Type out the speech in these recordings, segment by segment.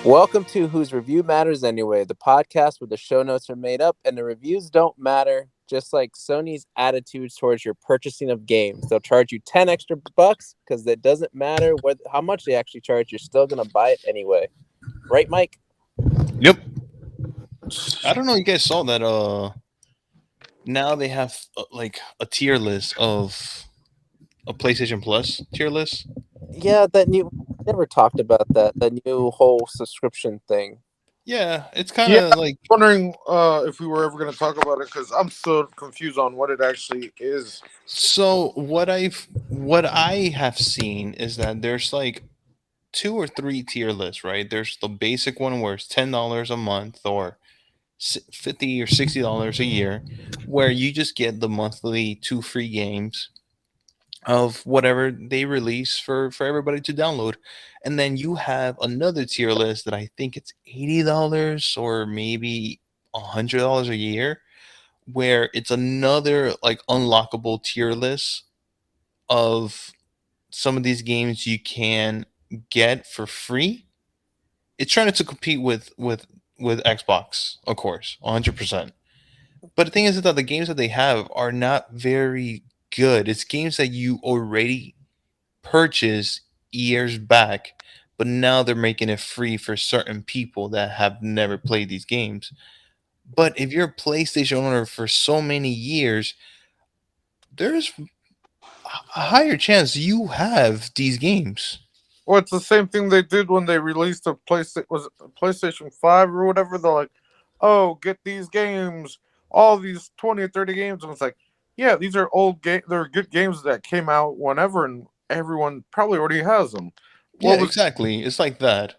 Welcome to Whose Review Matters Anyway, the podcast where the show notes are made up and the reviews don't matter, just like Sony's attitudes towards your purchasing of games. They'll charge you 10 extra bucks because it doesn't matter how much they actually charge, you're still going to buy it anyway. Right, Mike? Yep. I don't know. You guys saw that? Now they have like a tier list of a PlayStation Plus tier list. Yeah, never talked about that, the new whole subscription thing. Yeah, it's kind Yeah, of I'm like wondering if we were ever going to talk about it because I'm still confused on what it actually is. so. What I have seen is that there's like two or three tier lists, right? There's the basic one where it's $10 a month or 50 or $60 a year, where you just get the monthly two free games of whatever they release for everybody to download. And then you have another tier list that I think it's $80 or maybe $100 a year, where it's another like unlockable tier list of some of these games you can get for free. It's trying to compete with Xbox, of course, 100%. But the thing is that the games that they have are not very good. It's games that you already purchased years back, but now they're making it free for certain people that have never played these games. But if you're a PlayStation owner for so many years, there's a higher chance you have these games. Well, it's the same thing they did when they released the PlayStation 5 or whatever. They're like, "Oh, get these games, all these 20 or 30 games," and it's like, "Yeah, these are old game. They're good games that came out whenever, and everyone probably already has them." Yeah, What was exactly. It's like that,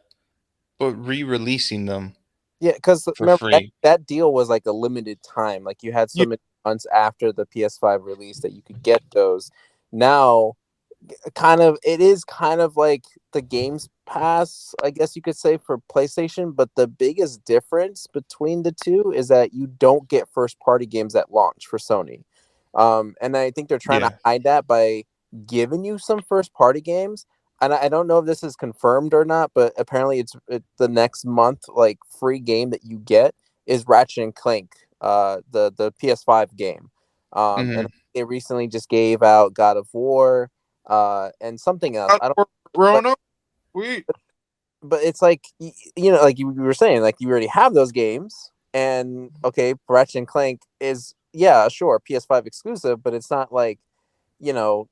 but re-releasing them Yeah, because for remember that, free. that deal was like a limited time. Like you had so yeah, many months after the PS5 release that you could get those. Now it is kind of like the games pass, I guess you could say, for PlayStation, but the biggest difference between the two is that you don't get first party games at launch for Sony. And I think they're trying to Yeah. hide that by giving you some first party games. And I don't know if this is confirmed or not, but apparently the next month like free game that you get is Ratchet and Clank, the PS5 game. And Hmm. they recently just gave out God of War, and something else. I don't, but Rona? We it's like like you were saying, like you already have those games, and okay, Ratchet and Clank is, yeah, sure, PS5 exclusive, but it's not like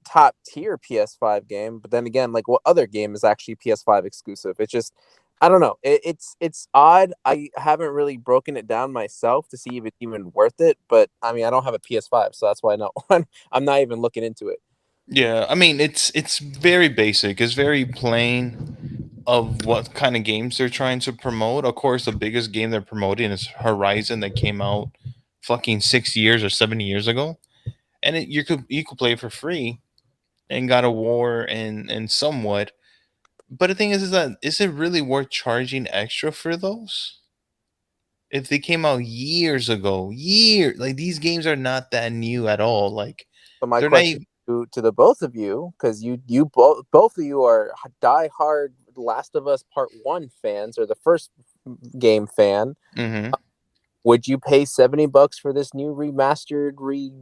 top tier PS5 game. But then again, like what other game is actually PS5 exclusive? It's just, I don't know. It's odd. I haven't really broken it down myself to see if it's even worth it. But I mean, I don't have a PS5, so that's why I'm not even looking into it. Yeah, I mean it's very basic. It's very plain of what kind of games they're trying to promote. Of course, the biggest game they're promoting is Horizon that came out fucking 6 years or 7 years ago, and you could play it for free and got a war and somewhat. But the thing is that is it really worth charging extra for those? If they came out years ago, like these games are not that new at all. Like So my they're not question even. to the both of you, because you both of you are die-hard Last of Us Part One fans, or the first game fan. Mhm. Would you pay $70 for this new remastered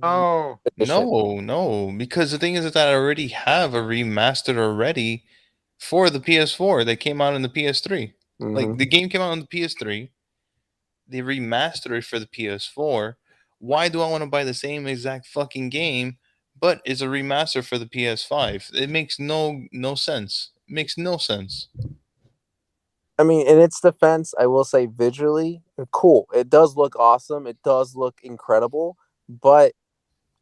oh edition? No, no, because the thing is that I already have a remastered already for the PS4 that came out on the PS3. Like Mm-hmm. the game came out on the PS3, they remastered it for the PS4. Why do I want to buy the same exact fucking game, but it's a remaster for the PS5? It makes no sense. It makes no sense. I mean, in its defense, I will say visually, cool. It does look awesome. It does look incredible, but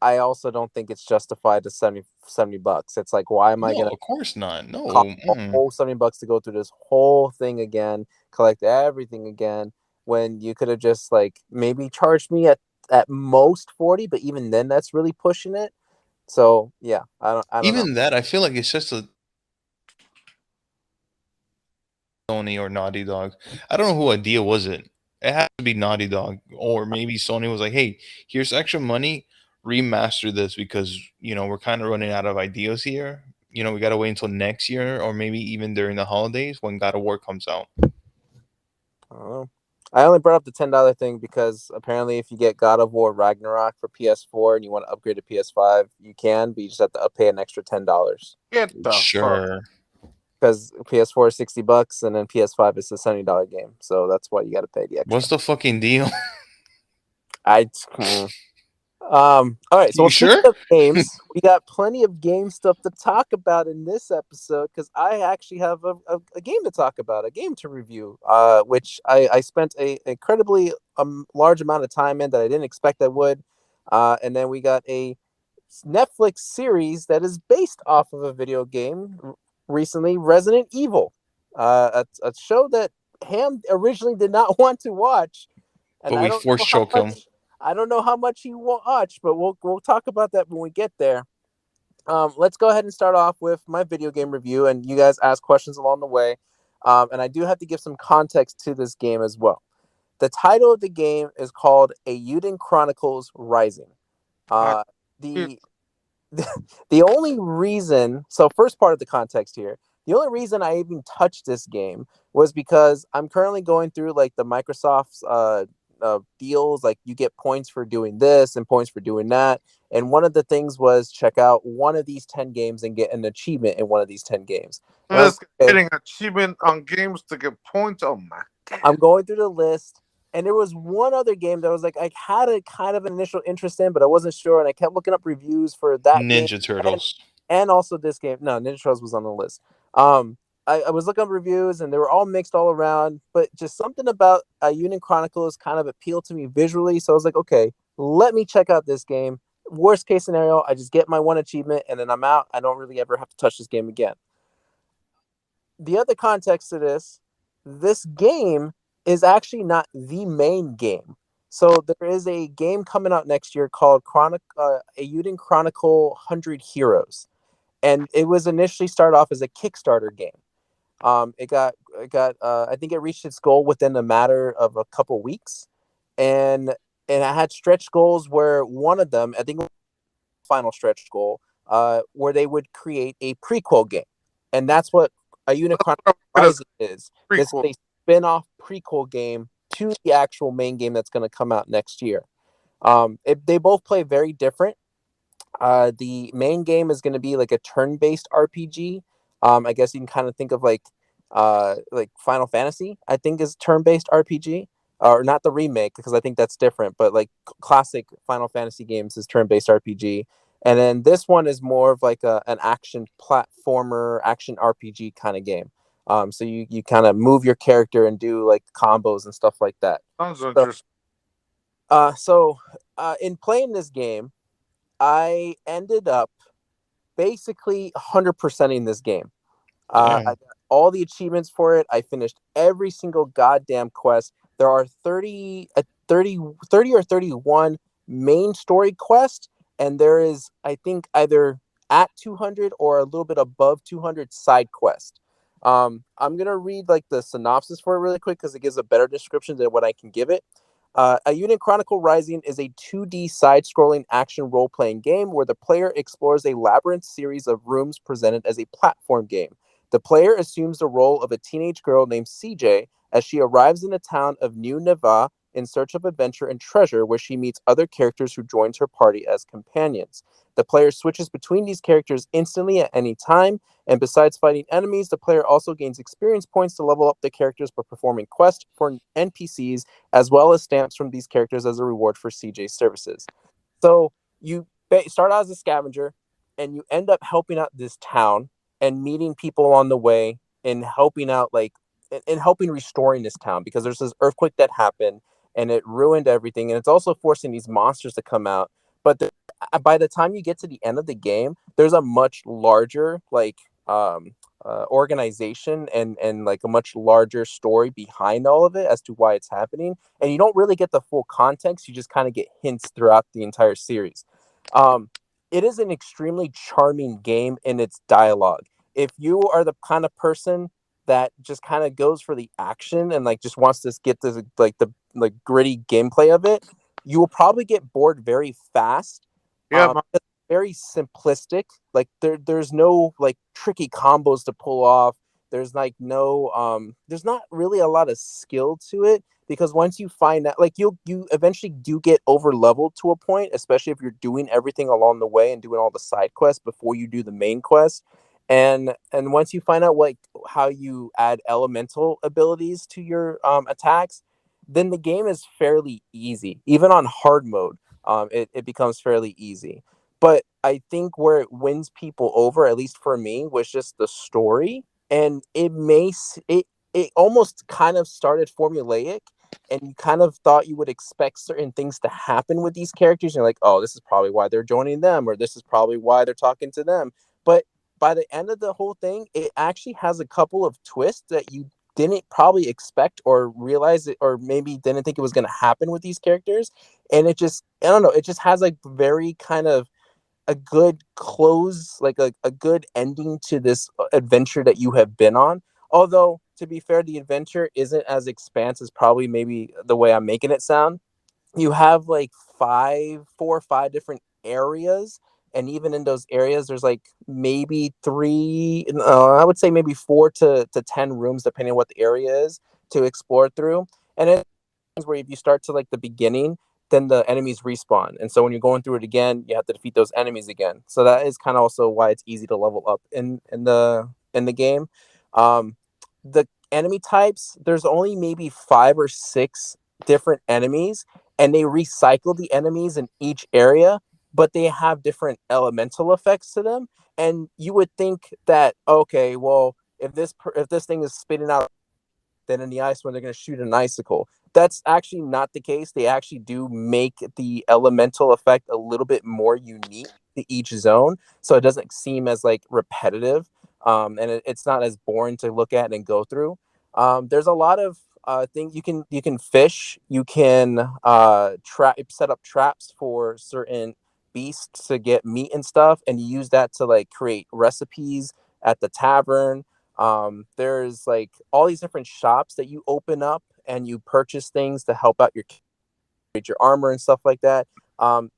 I also don't think it's justified to $70. It's like, why am I No, gonna of course not. No. cost a whole $70 to go through this whole thing again, collect everything again, when you could have just like maybe charged me at most 40, but even then that's really pushing it. So yeah, I don't know. Even that, I feel like it's just a Sony or Naughty Dog. I don't know who idea was it. It had to be Naughty Dog, or maybe Sony was like, "Hey, here's extra money, remaster this because we're kind of running out of ideas here. We got to wait until next year, or maybe even during the holidays when God of War comes out." I don't know. I only brought up the $10 thing because apparently, if you get God of War Ragnarok for PS4 and you want to upgrade to PS5, you can, but you just have to pay an extra $10 Get the fuck. Sure. because PS4 is $60 and then PS5 is a $70 game. So that's why you got to pay the extra. What's the fucking deal? I. All right. So, You well, speaking sure? of games, we got plenty of game stuff to talk about in this episode because I actually have a game to talk about, a game to review, which I spent a incredibly large amount of time in that I didn't expect I would. And then we got a Netflix series that is based off of a video game recently, Resident Evil, a show that Ham originally did not want to watch, and But I we don't force know how choke him. much. I don't know how much he will watch, but we'll talk about that when we get there. Let's go ahead and start off with my video game review, and you guys ask questions along the way. And I do have to give some context to this game as well. The title of the game is called Eiyuden Chronicles Rising. I, Uh, the the only reason, so first part of the context here, the only reason I even touched this game was because I'm currently going through like the Microsoft's deals. Like you get points for doing this and points for doing that. And one of the things was check out one of these 10 games and get an achievement in one of these 10 games. And I was this like, okay, getting achievement on games to get points. Oh my god. I'm going through the list, and there was one other game that was like I had a kind of an initial interest in, but I wasn't sure, and I kept looking up reviews for that game Ninja and Turtles. and also this game. No, Ninja Turtles was on the list. I was looking up reviews, and they were all mixed all around, but just something about Eiyuden Chronicles kind of appealed to me visually, so I was like, okay, let me check out this game. Worst case scenario, I just get my one achievement, and then I'm out. I don't really ever have to touch this game again. The other context to this game is actually not the main game. So there is a game coming out next year called Eiyuden Chronicle 100 Heroes, and it was initially started off as a Kickstarter game. I think it reached its goal within a matter of a couple weeks, and and I had stretch goals where one of them, I think, final stretch goal, where they would create a prequel game, and that's what a Unicron I'm gonna Rising is. This prequel. is a spin-off prequel game to the actual main game that's going to come out next year. They both play very different. The main game is going to be like a turn-based RPG. I guess you can kind of think of like Final Fantasy. I think is turn-based RPG, or not the remake because I think that's different. But like classic Final Fantasy games is turn-based RPG, and then this one is more of like an action platformer, action RPG kind of game. So you kind of move your character and do like combos and stuff like that. Sounds So, interesting. in playing this game, I ended up basically 100%ing this game. I Damn. got all the achievements for it. I finished every single goddamn quest. There are 30 or 31 main story quests, and there is, I think, either at 200 or a little bit above 200 side quests. I'm going to read like the synopsis for it really quick because it gives a better description than what I can give it. A Unit Chronicle Rising is a 2D side scrolling action role playing game where the player explores a labyrinth series of rooms presented as a platform game. The player assumes the role of a teenage girl named CJ as she arrives in the town of New Neva in search of adventure and treasure, where she meets other characters who joins her party as companions. The player switches between these characters instantly at any time, and besides fighting enemies, the player also gains experience points to level up the characters by performing quests for NPCs, as well as stamps from these characters as a reward for CJ's services. So you start out as a scavenger, and you end up helping out this town and meeting people along the way and helping out and helping restoring this town because there's this earthquake that happened and it ruined everything, and it's also forcing these monsters to come out. But by the time you get to the end of the game, there's a much larger organization and like a much larger story behind all of it as to why it's happening, and you don't really get the full context. You just kind of get hints throughout the entire series. um, it is an extremely charming game in its dialogue. If you are the kind of person that just kind of goes for the action and like just wants to get the gritty gameplay of it, you will probably get bored very fast. Yeah, It's very simplistic. Like there's no like tricky combos to pull off. There's like no there's not really a lot of skill to it, because once you find out, like you eventually do get over leveled to a point, especially if you're doing everything along the way and doing all the side quests before you do the main quest. And once you find out like how you add elemental abilities to your attacks, then the game is fairly easy. Even on hard mode, it becomes fairly easy. But I think where it wins people over, at least for me, was just the story. And it almost kind of started formulaic, and you kind of thought you would expect certain things to happen with these characters. You're like, oh, this is probably why they're joining them, or this is probably why they're talking to them. But by the end of the whole thing, it actually has a couple of twists that you didn't probably expect or realize it, or maybe didn't think it was going to happen with these characters. And it just, I don't know, it just has like very kind of a good close, like a good ending to this adventure that you have been on. Although, to be fair, the adventure isn't as expansive as probably maybe the way I'm making it sound. You have like 4 or 5 different areas, and even in those areas there's like maybe three, I would say maybe 4 to 10 rooms, depending on what the area is, to explore through. And it's where if you start to like the beginning, then the enemies respawn, and so when you're going through it again, you have to defeat those enemies again. So that is kind of also why it's easy to level up in the game. The enemy types, there's only maybe 5 or 6 different enemies, and they recycle the enemies in each area, but they have different elemental effects to them. And you would think that, okay, well, if this thing is spitting out, then in the ice when they're going to shoot an icicle. That's actually not the case. They actually do make the elemental effect a little bit more unique to each zone, so it doesn't seem as like repetitive, and it's not as boring to look at and go through. There's a lot of things you can fish, you can set up traps for certain beasts to get meat and stuff, and you use that to like create recipes at the tavern. There's like all these different shops that you open up, and you purchase things to help out your armor and stuff like that.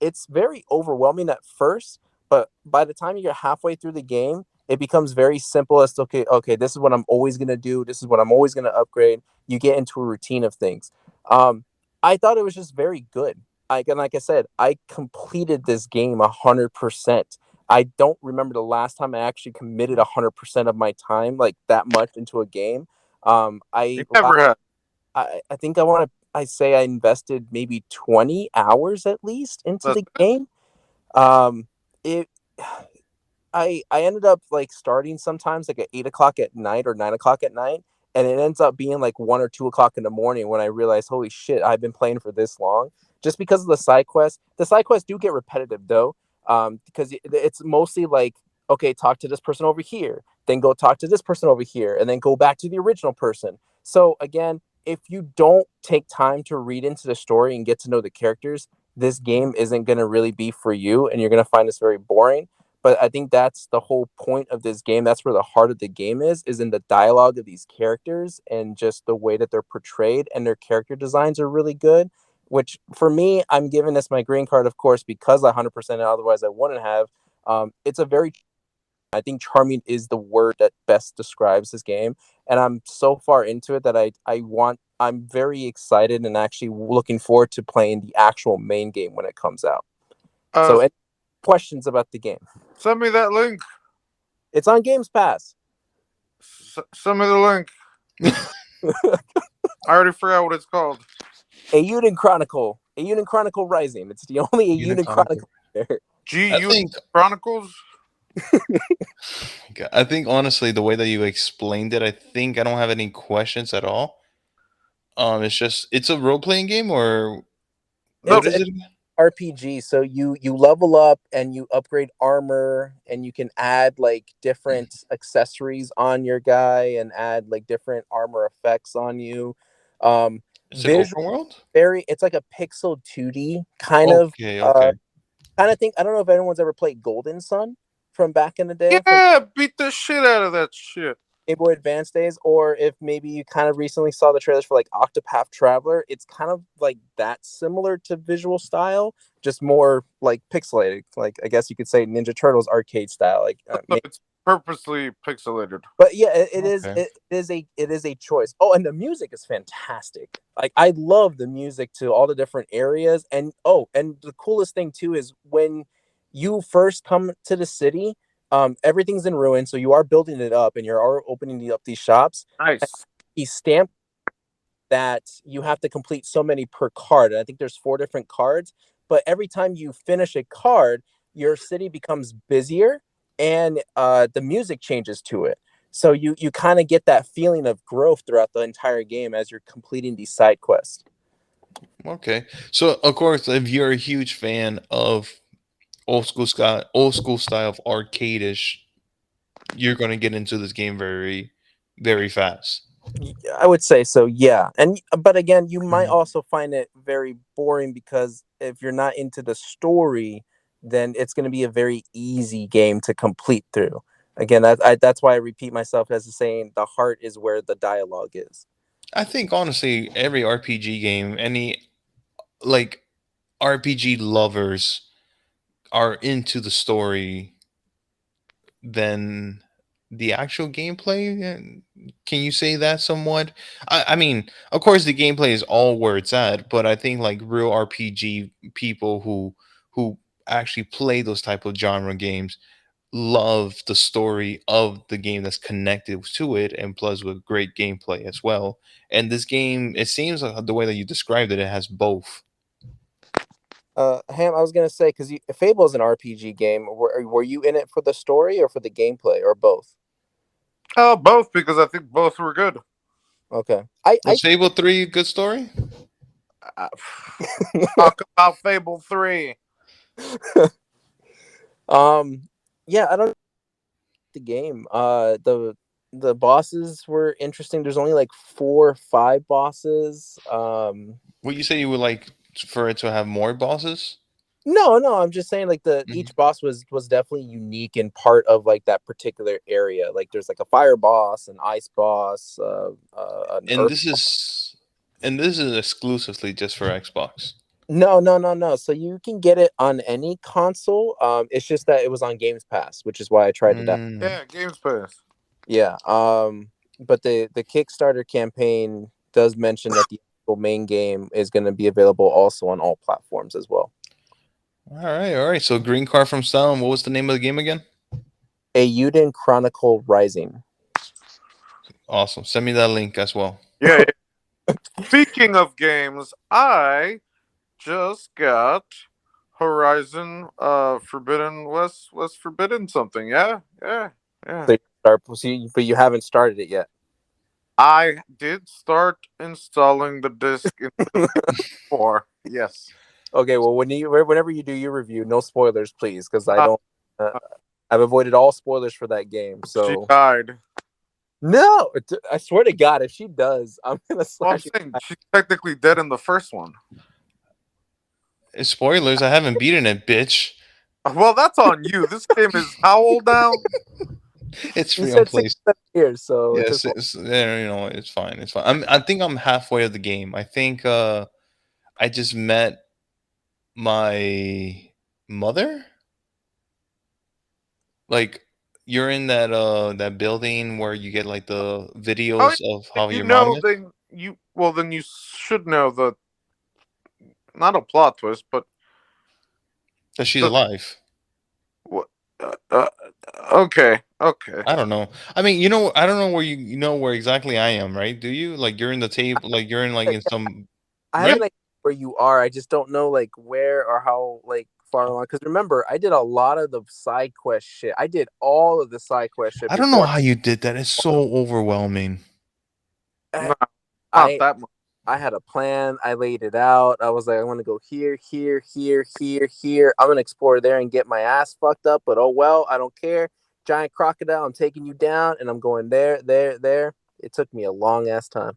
It's very overwhelming at first, but by the time you're halfway through the game, it becomes very simple as to, okay, this is what I'm always gonna do. This is what I'm always gonna upgrade. You get into a routine of things. Um, I thought it was just very good. Like I said, I completed this game 100%. I don't remember the last time I actually committed 100% of my time like that much into a game. You never have. I think I say I invested maybe 20 hours at least into That's the game. Um, it I ended up like starting sometimes like at 8 o'clock at night or 9 o'clock at night, and it ends up being like 1 or 2 o'clock in the morning when I realize, holy shit, I've been playing for this long. Just because of the side quests. The side quests do get repetitive though, because it's mostly like, okay, talk to this person over here, then go talk to this person over here, and then go back to the original person. So again, if you don't take time to read into the story and get to know the characters, this game isn't going to really be for you, and you're going to find this very boring. But I think that's the whole point of this game. That's where the heart of the game is in the dialogue of these characters and just the way that they're portrayed, and their character designs are really good. Which for me, I'm giving this my green card, of course, because I 100% otherwise I wouldn't have. It's a very, I think charming is the word that best describes this game, and I'm so far into it that I'm very excited and actually looking forward to playing the actual main game when it comes out. Uh, So, any questions about the game? send me that link. It's on Games Pass. Send me the link. I already forgot what it's called. Eiyuden Chronicle. Eiyuden Chronicle Rising. It's the only Eiyuden Chronicle there. G I U think Chronicles. I think honestly the way that you explained it, I think I don't have any questions at all. It's just it's a role playing game or No, what It's is an it? RPG, so you level up and you upgrade armor, and you can add like different accessories on your guy and add like different armor effects on you. It's an Visual open world. it's like a pixel 2D kind of Okay, okay. thing. I don't know if anyone's ever played Golden Sun from back in the day, from yeah, beat the shit out of that shit. Game Boy Advance days, or if maybe you kind of recently saw the trailers for like Octopath Traveler. It's kind of like that, similar to visual style, just more like pixelated. Like I guess you could say Ninja Turtles arcade style. Like So it's purposely pixelated. But yeah, it is Okay. it is a choice. Oh, and the music is fantastic. Like I love the music to all the different areas. And oh, and the coolest thing too is when you first come to the city, everything's in ruin, so you are building it up and you're opening up these shops. And Nice. he stamped that you have to complete so many per card. And I think there's 4 different cards, but every time you finish a card, your city becomes busier and the music changes to it. So you kind of get that feeling of growth throughout the entire game as you're completing these side quests. Okay. So of course, if you're a huge fan of old school style of arcadish, you're gonna get into this game very, very fast. I would say so, yeah. And but again, you might Mhm. also find it very boring because if you're not into the story, then it's going to be a very easy game to complete through. Again, that's why I repeat myself as saying the heart is where the dialogue is. I think honestly, every RPG game, any like RPG lovers are into the story than the actual gameplay. Can you say that somewhat? I mean, of course, the gameplay is all where it's at, but I think like real RPG people who actually play those type of genre games love the story of the game that's connected to it, and plus with great gameplay as well. And this game, it seems like the way that you described it, it has both. Ham, I was gonna say because Fable is an RPG game. Were you in it for the story or for the gameplay or both? Oh, both because I think both were good. Okay, I Was Fable 3 a good story? Uh, Talk about Fable 3. um yeah, I don't the game. The bosses were interesting. There's only like 4 or 5 bosses. Would you say you would like for it to have more bosses? No, I'm just saying like the Mhm. each boss was definitely unique and part of like that particular area. Like there's like a fire boss, an ice boss, an And earth. this is exclusively just for Xbox. No. So you can get it on any console. It's just that it was on Games Pass, which is why I tried it out. Mm. Yeah, Games Pass. Yeah. But the Kickstarter campaign does mention that the actual main game is going to be available also on all platforms as well. All right. So Green Car from Stone. What was the name of the game again? Eiyuden Chronicle Rising. Awesome. Send me that link as well. Yeah, yeah. Speaking of games, I just got Horizon Forbidden West Forbidden something. Yeah, yeah, yeah. So but you haven't started it yet. I did start installing the disc in the 4. Yes. Okay, well whenever you do your review, no spoilers, please, because I Uh, don't. I've avoided all spoilers for that game. she So died. no, I swear to God, if she does, I'm gonna Well, I'm slash you. saying she's technically dead in the first one. Spoilers. I haven't beaten it, bitch. Well, that's on you. This game is how old now? It's You free on said six, place. 7 years, so it took. Yes, it's, you know, it's fine. It's fine. I think I'm halfway of the game. I think I just met my mother. Like you're in that building where you get like the Oh, videos of yeah, how you your mom know. is. Then you should know the not a plot twist, but That she's the alive. what? Uh, uh, okay, okay. I don't know. I mean, you know, I don't know where you know where exactly I am, right? Do you? Like you're in the table, like you're in like in some I have right? an idea where you are. I just don't know like where or how like far along. Because remember, I did a lot of the side quest shit. I did all of the side quest shit I don't know before. how you did that. It's so overwhelming. No, not I that much. I had a plan. I laid it out. I was like, I'm gonna go here, here, here, here, here. I'm gonna explore there and get my ass fucked up. But oh well, I don't care. Giant crocodile, I'm taking you down, and I'm going there, there, there. It took me a long ass time.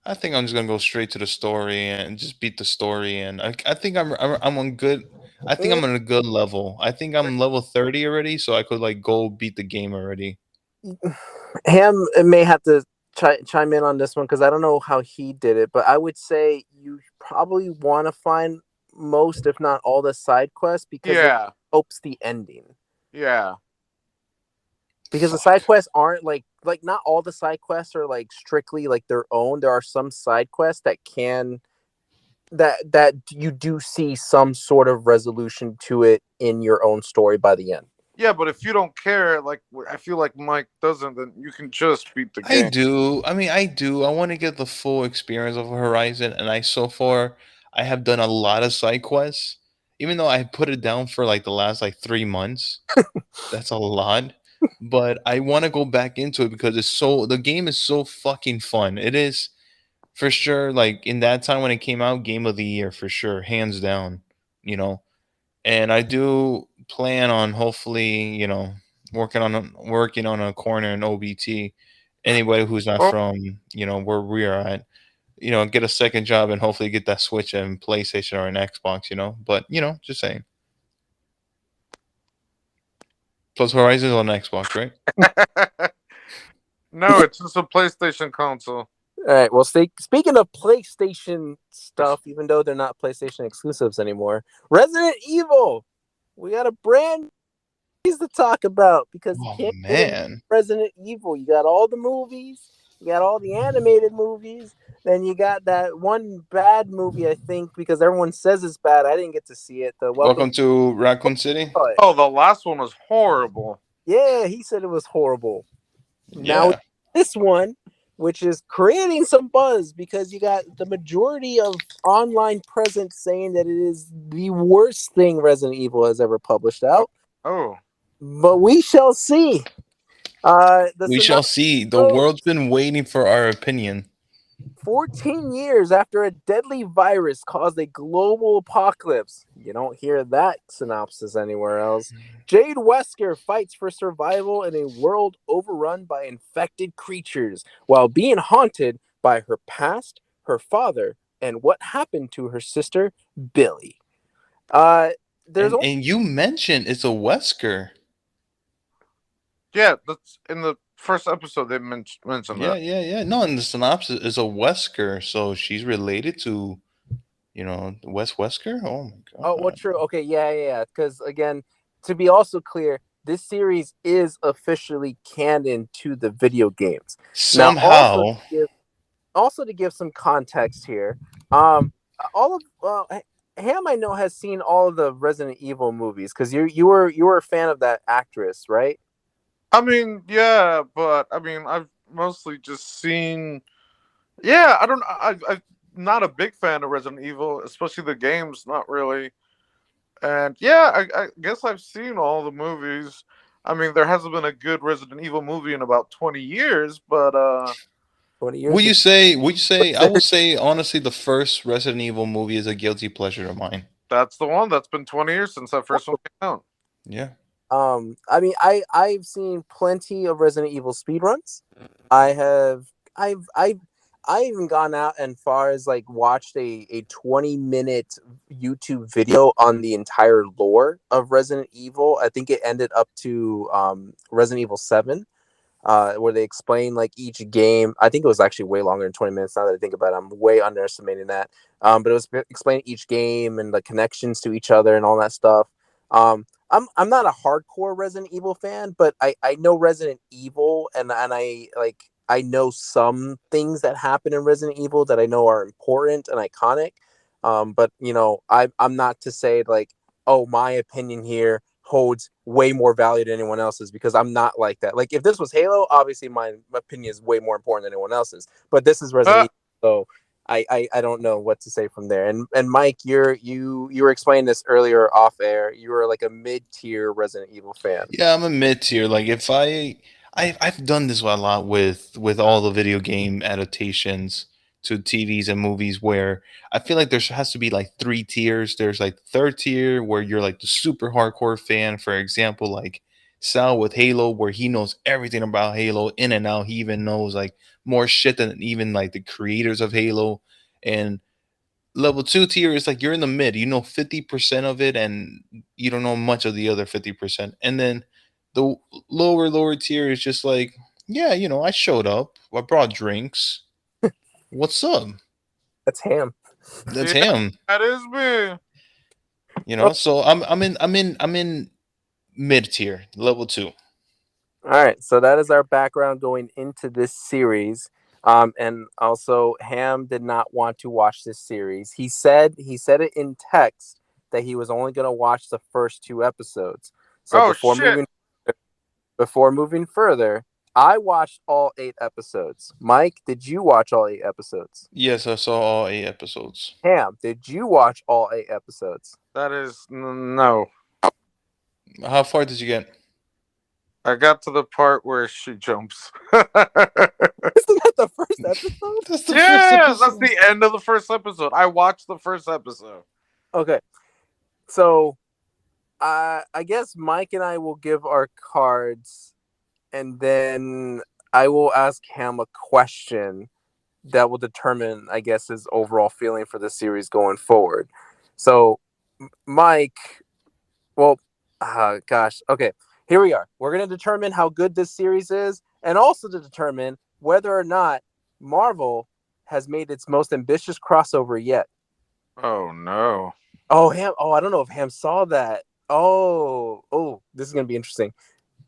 I think I'm just gonna go straight to the story and just beat the story. And I think I'm on good. I think I'm on a good level. I think I'm level 30 already, so I could like go beat the game already. Ham may have to chime in on this one because I don't know how he did it, but I would say you probably want to find most, if not all, the side quests because it Yeah, helps the ending. yeah. because the side quests aren't like not all the side quests are like strictly like their own. There are some side quests that can that you do see some sort of resolution to it in your own story by the end. Yeah, but if you don't care, like I feel like Mike doesn't, then you can just beat the I game. do. I mean, I do. I want to get the full experience of Horizon, and I so far I have done a lot of side quests. Even though I put it down for like the last like 3 months, that's a lot. But I want to go back into it because the game is so fucking fun. It is for sure. Like in that time when it came out, game of the year for sure, hands down. You know, and I do plan on hopefully, working on a corner in OBT. Anybody who's not Oh, from where we are at, get a second job and hopefully get that Switch and PlayStation or an Xbox. But just saying. Plus Horizon's on Xbox, right? no, it's just a PlayStation console. All right. Well, speaking of PlayStation stuff, even though they're not PlayStation exclusives anymore, Resident Evil, we got a brand new to talk about because you Oh can't get enough man. Resident Evil. You got all the movies, you got all the animated movies, then you got that one bad movie, I think, because everyone says it's bad. I didn't get to see it. The Welcome. Welcome to Raccoon City. To It. Oh, the last one was horrible. Yeah, he said it was horrible. Now Yeah. this one, which is creating some buzz because you got the majority of online presence saying that it is the worst thing Resident Evil has ever published out. Oh, But we shall see. The We shall synopsis see. The goes, world's been waiting for our opinion. 14 years after a deadly virus caused a global apocalypse. You don't hear that synopsis anywhere else. Jade Wesker fights for survival in a world overrun by infected creatures while being haunted by her past, her father, and what happened to her sister, Billy. Uh, there's And you mentioned it's a Wesker. yeah, that's in the first episode they mentioned Yeah, that. yeah, yeah. No, and the synopsis is a Wesker, so she's related to, Wes Wesker. Oh my Oh, well, god. true. Okay, yeah. Because again, to be also clear, this series is officially canon to the video games. Now, Somehow, also to give some context here, um, all of Ham I know has seen all of the Resident Evil movies because you were a fan of that actress, right? I mean, yeah, but I mean, I've mostly just seen. Yeah, I don't. I'm not a big fan of Resident Evil, especially the games. Not really. And yeah, I guess I've seen all the movies. I mean, there hasn't been a good Resident Evil movie in about 20 years, but 20 years. would you say, I would say honestly, the first Resident Evil movie is a guilty pleasure of mine. that's the one. That's been 20 years since that first one came out. Yeah. I mean, I've seen plenty of Resident Evil speedruns. I have I even gone out and far as like watched a 20-minute YouTube video on the entire lore of Resident Evil. I think it ended up to Resident Evil 7, where they explain like each game. I think it was actually way longer than 20 minutes now that I think about it. I'm way underestimating that. But it was explaining each game and the connections to each other and all that stuff. I'm not a hardcore Resident Evil fan, but I know Resident Evil and I know some things that happen in Resident Evil that I know are important and iconic. But I'm not to say like, oh, my opinion here holds way more value than anyone else's because I'm not like that. Like if this was Halo, obviously my opinion is way more important than anyone else's. But this is Resident Uh, Evil, so I don't know what to say from there. And Mike, you were explaining this earlier off air. You were like a mid tier Resident Evil fan. Yeah, I'm a mid tier. Like if I've done this a lot with all the video game adaptations to TVs and movies where I feel like there has to be like three tiers. There's like third tier where you're like the super hardcore fan. For example, like Sal with Halo, where he knows everything about Halo in and out. He even knows like more shit than even like the creators of Halo. And level two tier is like you're in the mid. You know 50% of it, and you don't know much of the other 50%. And then the lower tier is just like, yeah, I showed up. I brought drinks. What's up? That's Ham. That's yeah, him. that is me. So I'm in mid tier, level two. All right, so that is our background going into this series. And also, Ham did not want to watch this series. He said it in text that he was only going to watch the first two episodes. So Oh shit! before moving further, I watched all 8 episodes. Mike, did you watch all 8 episodes? Yes, I saw all 8 episodes. Ham, did you watch all 8 episodes? That is no. How far did you get? I got to the part where she jumps. Isn't that the first episode? That's the first Yeah, that's episode. the end of the first episode. I watched the first episode. Okay, so I guess Mike and I will give our cards, and then I will ask him a question that will determine, I guess, his overall feeling for the series going forward. So, Mike, well, gosh, okay, here we are. We're gonna determine how good this series is, and also to determine whether or not Marvel has made its most ambitious crossover yet. Oh no. Oh, Ham. Oh, I don't know if Ham saw that. Oh, this is gonna be interesting.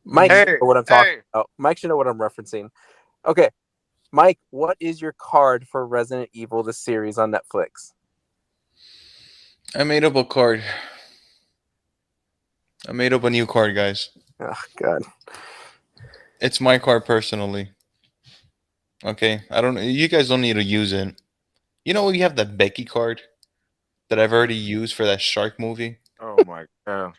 Mike should Hey, know what I'm talking hey. about. Mike should know what I'm referencing. Okay, Mike, what is your card for Resident Evil the series on Netflix? I made up a card. I made up a new card, guys. Oh God. It's my card personally. Okay, I don't. You guys don't need to use it. You know, we have that Becky card that I've already used for that shark movie Oh my god.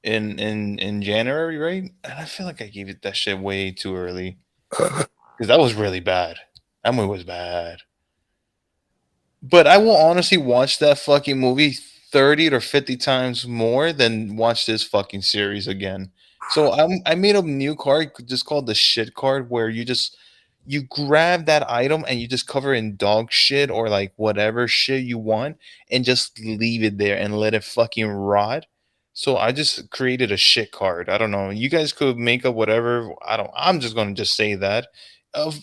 in January, right? And I feel like I gave it that shit way too early because that was really bad. That movie was bad. But I will honestly watch that fucking movie 30 or 50 times more than watch this fucking series again. So I made a new card just called the shit card where you grab that item and you just cover it in dog shit or like whatever shit you want and just leave it there and let it fucking rot. So I just created a shit card. I don't know. You guys could make up whatever. I'm just gonna just say that.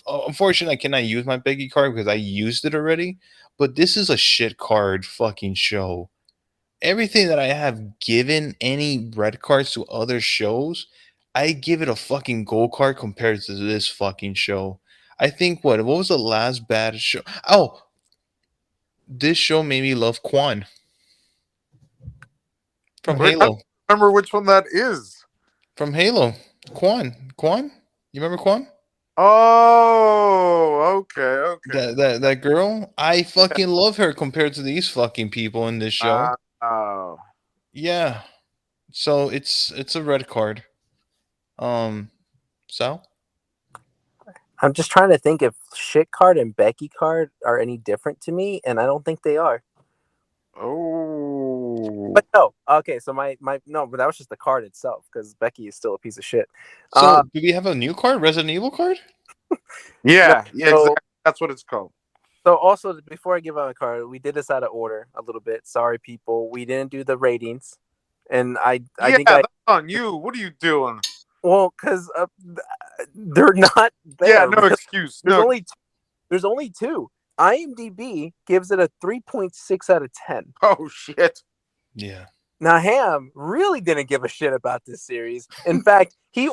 Unfortunately, I cannot use my Becky card because I used it already. But this is a shit card fucking show. Everything that I have given any red cards to other shows, I give it a fucking gold card compared to this fucking show. I think what was the last bad show? Oh, this show made me love Quan from Wait, I don't Halo. remember which one that is. From Halo. Quan? You remember Quan? Oh, okay, okay. That girl? I fucking love her compared to these fucking people in this show. Oh. Yeah. So it's a red card. Um so I'm just trying to think if shit card and Becky card are any different to me, and I don't think they are. Oh. But no, okay. So my no, but that was just the card itself because Becky is still a piece of shit. so do we have a new card? Resident Evil card? No, Yeah, so exactly. That's what it's called. So also before I give out a card, we did this out of order a little bit. Sorry, people, we didn't do the ratings, and I Yeah, think that's on you. What are you doing? because they're not Yeah, there no because excuse. there's No. only there's only two. IMDb gives it a 3.6 out of 10. Oh shit. Yeah. Now Ham really didn't give a shit about this series. In fact, he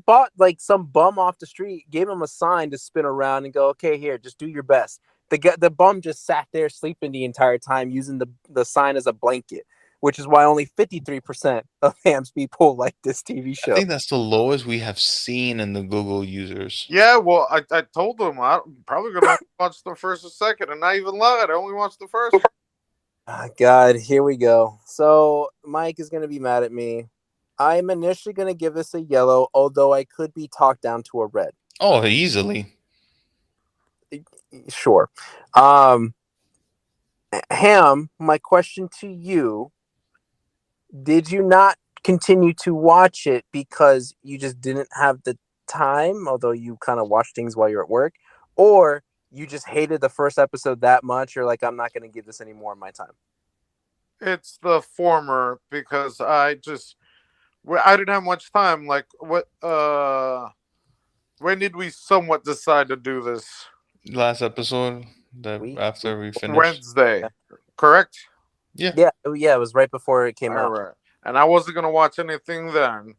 bought like some bum off the street, gave him a sign to spin around and go, okay, here, just do your best. The bum just sat there sleeping the entire time using the sign as a blanket, which is why only 53% of Ham's people like this TV I show. think that's the lowest we have seen in the Google users. Yeah, well, I told them I'm probably gonna only watch the first and second, and not even lied. I only watched the first. God, here we go. So Mike is gonna be mad at me. I'm initially gonna give this a yellow, although I could be talked down to a red. Oh, easily. Sure. Ham, my question to you, did you not continue to watch it because you just didn't have the time, although you kind of watch things while you're at work, or you just hated the first episode that much, you're like, I'm not going to give this any more of my time? It's the former because I didn't have much time. Like what? When did we somewhat decide to do this? Last episode that We after we finished. Wednesday, correct? Yeah. yeah, it was right before it came All out. right. And I wasn't gonna watch anything then,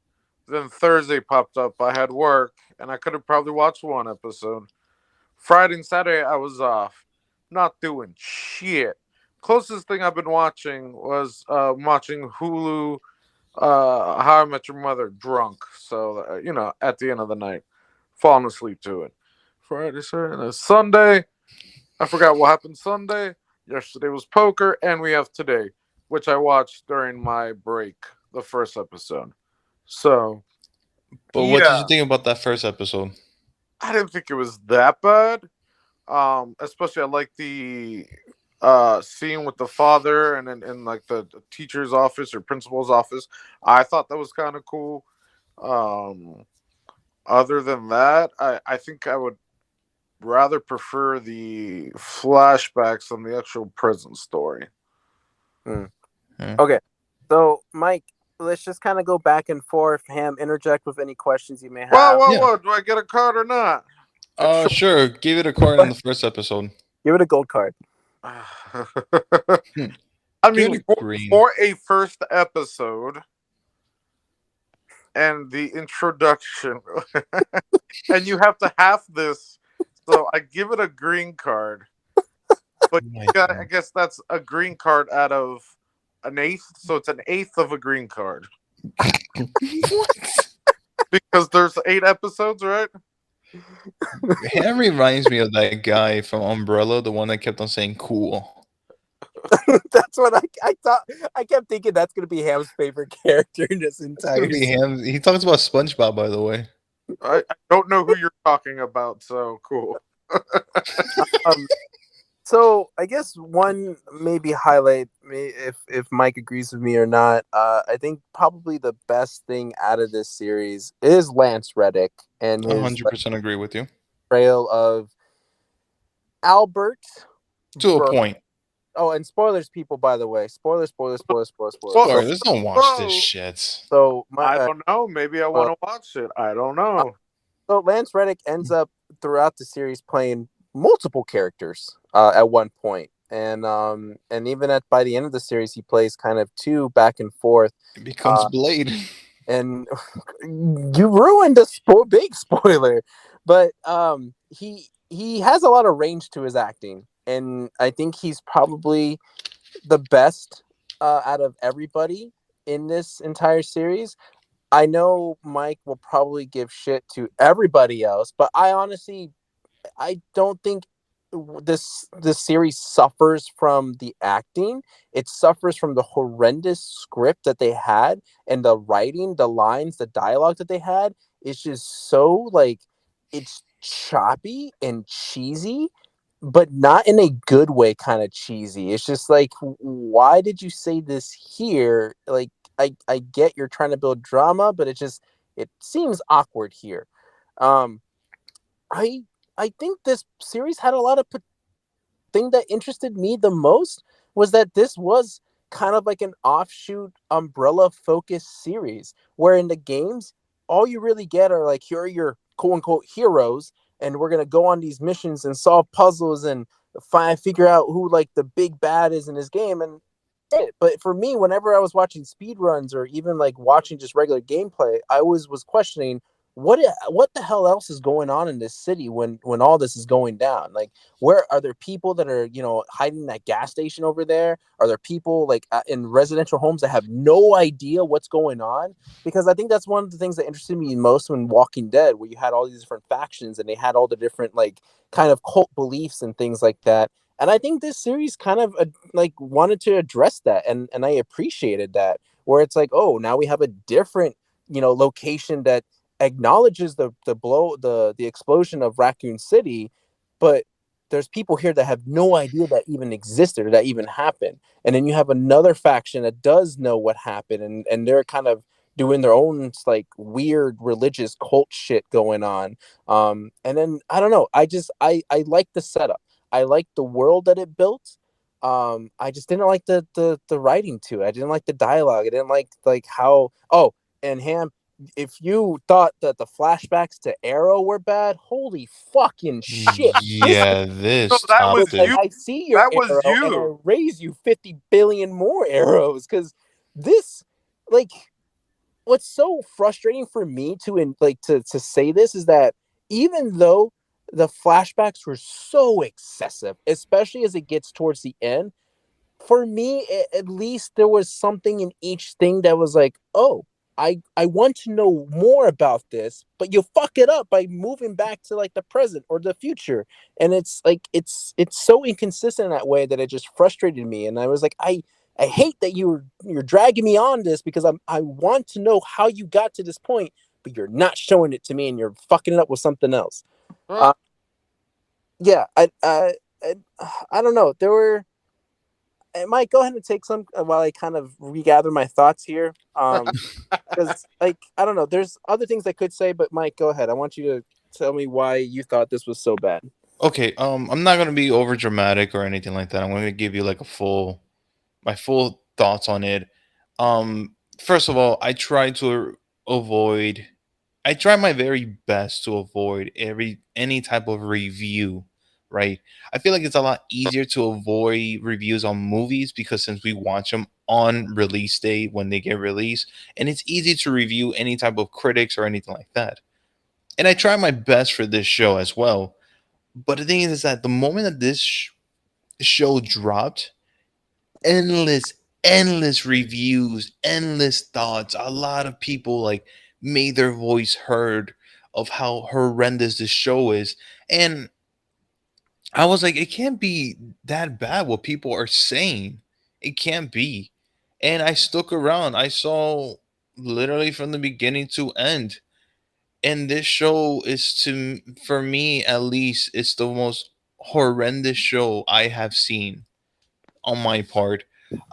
Then Thursday popped up. I had work, and I could have probably watched one episode. Friday and Saturday, I was off, not doing shit. Closest thing I've been watching was watching Hulu. How I Met Your Mother drunk. So at the end of the night, falling asleep to it. Friday, Saturday, Sunday. I forgot what happened Sunday. Yesterday was poker, and we have today, which I watched during my break, the first episode. So But what did you yeah, think about that first episode? I didn't think it was that bad. Especially I like the scene with the father and in like the teacher's office or principal's office. I thought that was kind of cool. Um, Other than that, I think I would rather prefer the flashbacks than the actual prison story. Hmm. Hmm. Okay, so Mike, let's just kind of go back and forth. Ham, interject with any questions you may Whoa, have. whoa, Yeah. whoa! Do I get a card or not? It's short. Sure. Give it a card on the first episode. Give it a gold card. Hmm. I Give mean, it a green. for a first episode and the introduction, and you have to have this, so I give it a green card. But Oh my I God. guess that's a green card out of an eighth, so it's an eighth of a green card What? because there's 8 episodes, right? Ham reminds me of that guy from Umbrella, the one that kept on saying cool. That's what I thought. I kept thinking that's gonna be Ham's favorite character in this It's gonna entire be series. Ham. He talks about SpongeBob, by the way. I don't know who you're talking about, so cool. Um, so I guess one maybe highlight, if Mike agrees with me or not. I think probably the best thing out of this series is Lance Reddick and his 100% agree with you. trail of Albert. To a point. Oh, and spoilers, people. By the way, spoilers. Well, So, Sorry, let's don't watch this so shit. so I my don't know. Maybe I uh, want to watch it. I don't know. so Lance Reddick ends up throughout the series playing multiple characters at one point, and even at by the end of the series, he plays kind of two back and forth. It becomes Uh, Blade. and you ruined a big spoiler, but he has a lot of range to his acting, and I think he's probably the best out of everybody in this entire series. I know Mike will probably give shit to everybody else, but I don't think this series suffers from the acting. It suffers from the horrendous script that they had, and the writing, the lines, the dialogue that they had is just so like it's choppy and cheesy, but not in a good way kind of cheesy. It's just like, why did you say this here? Like, I get you're trying to build drama, but it seems awkward here. Um, I I think this series had a lot of thing that interested me the most was that this was kind of like an offshoot umbrella focused series where in the games all you really get are like here are your quote unquote heroes, and we're gonna go on these missions and solve puzzles and figure out who like the big bad is in this game, and it. But for me, whenever I was watching speed runs or even like watching just regular gameplay, I always was questioning what the hell else is going on in this city when all this is going down. Like, where are there people that are hiding that gas station over there? Are there people like in residential homes that have no idea what's going on? Because I think that's one of the things that interested me most when Walking Dead, where you had all these different factions and they had all the different like kind of cult beliefs and things like that. And I think this series kind of like wanted to address that, and I appreciated that, where it's like, oh, now we have a different location that acknowledges the explosion of Raccoon City, but there's people here that have no idea that even existed or that even happened. And then you have another faction that does know what happened, and they're kind of doing their own like weird religious cult shit going on. And then I don't know, I like the setup. I like the world that it built. I just didn't like the writing to it. I didn't like the dialogue. I didn't like how. Oh, and Ham, if you thought that the flashbacks to Arrow were bad, holy fucking shit! This Yeah, No, this that was was topped like, it. you. I see your That was arrow, and I you. raise you 50 billion more arrows. Because this, like, what's so frustrating for me to say this is that even though the flashbacks were so excessive, especially as it gets towards the end, for me, at least there was something in each thing that was like, oh, I want to know more about this, but you fuck it up by moving back to like the present or the future, and it's like it's so inconsistent in that way that it just frustrated me, and I was like, I hate that you're dragging me on this because I want to know how you got to this point, but you're not showing it to me, and you're fucking it up with something else. Huh? Uh, yeah, I I don't know. There were Mike, go ahead and take some while I kind of regather my thoughts here. Because like I don't know, there's other things I could say, but Mike, go ahead. I want you to tell me why you thought this was so bad. Okay, I'm not gonna be over dramatic or anything like that. I'm gonna give you like my full thoughts on it. First of all, avoid. I try my very best to avoid any type of review. Right, I feel like it's a lot easier to avoid reviews on movies because since we watch them on release day when they get released, and it's easy to review any type of critics or anything like that. And I try my best for this show as well. But the thing is that the moment that this show dropped, endless, endless reviews, endless thoughts. A lot of people like made their voice heard of how horrendous this show is. And I was like, it can't be that bad what people are saying. It can't be. And I stuck around. I saw literally from the beginning to end. And this show is for me at least, it's the most horrendous show I have seen on my part.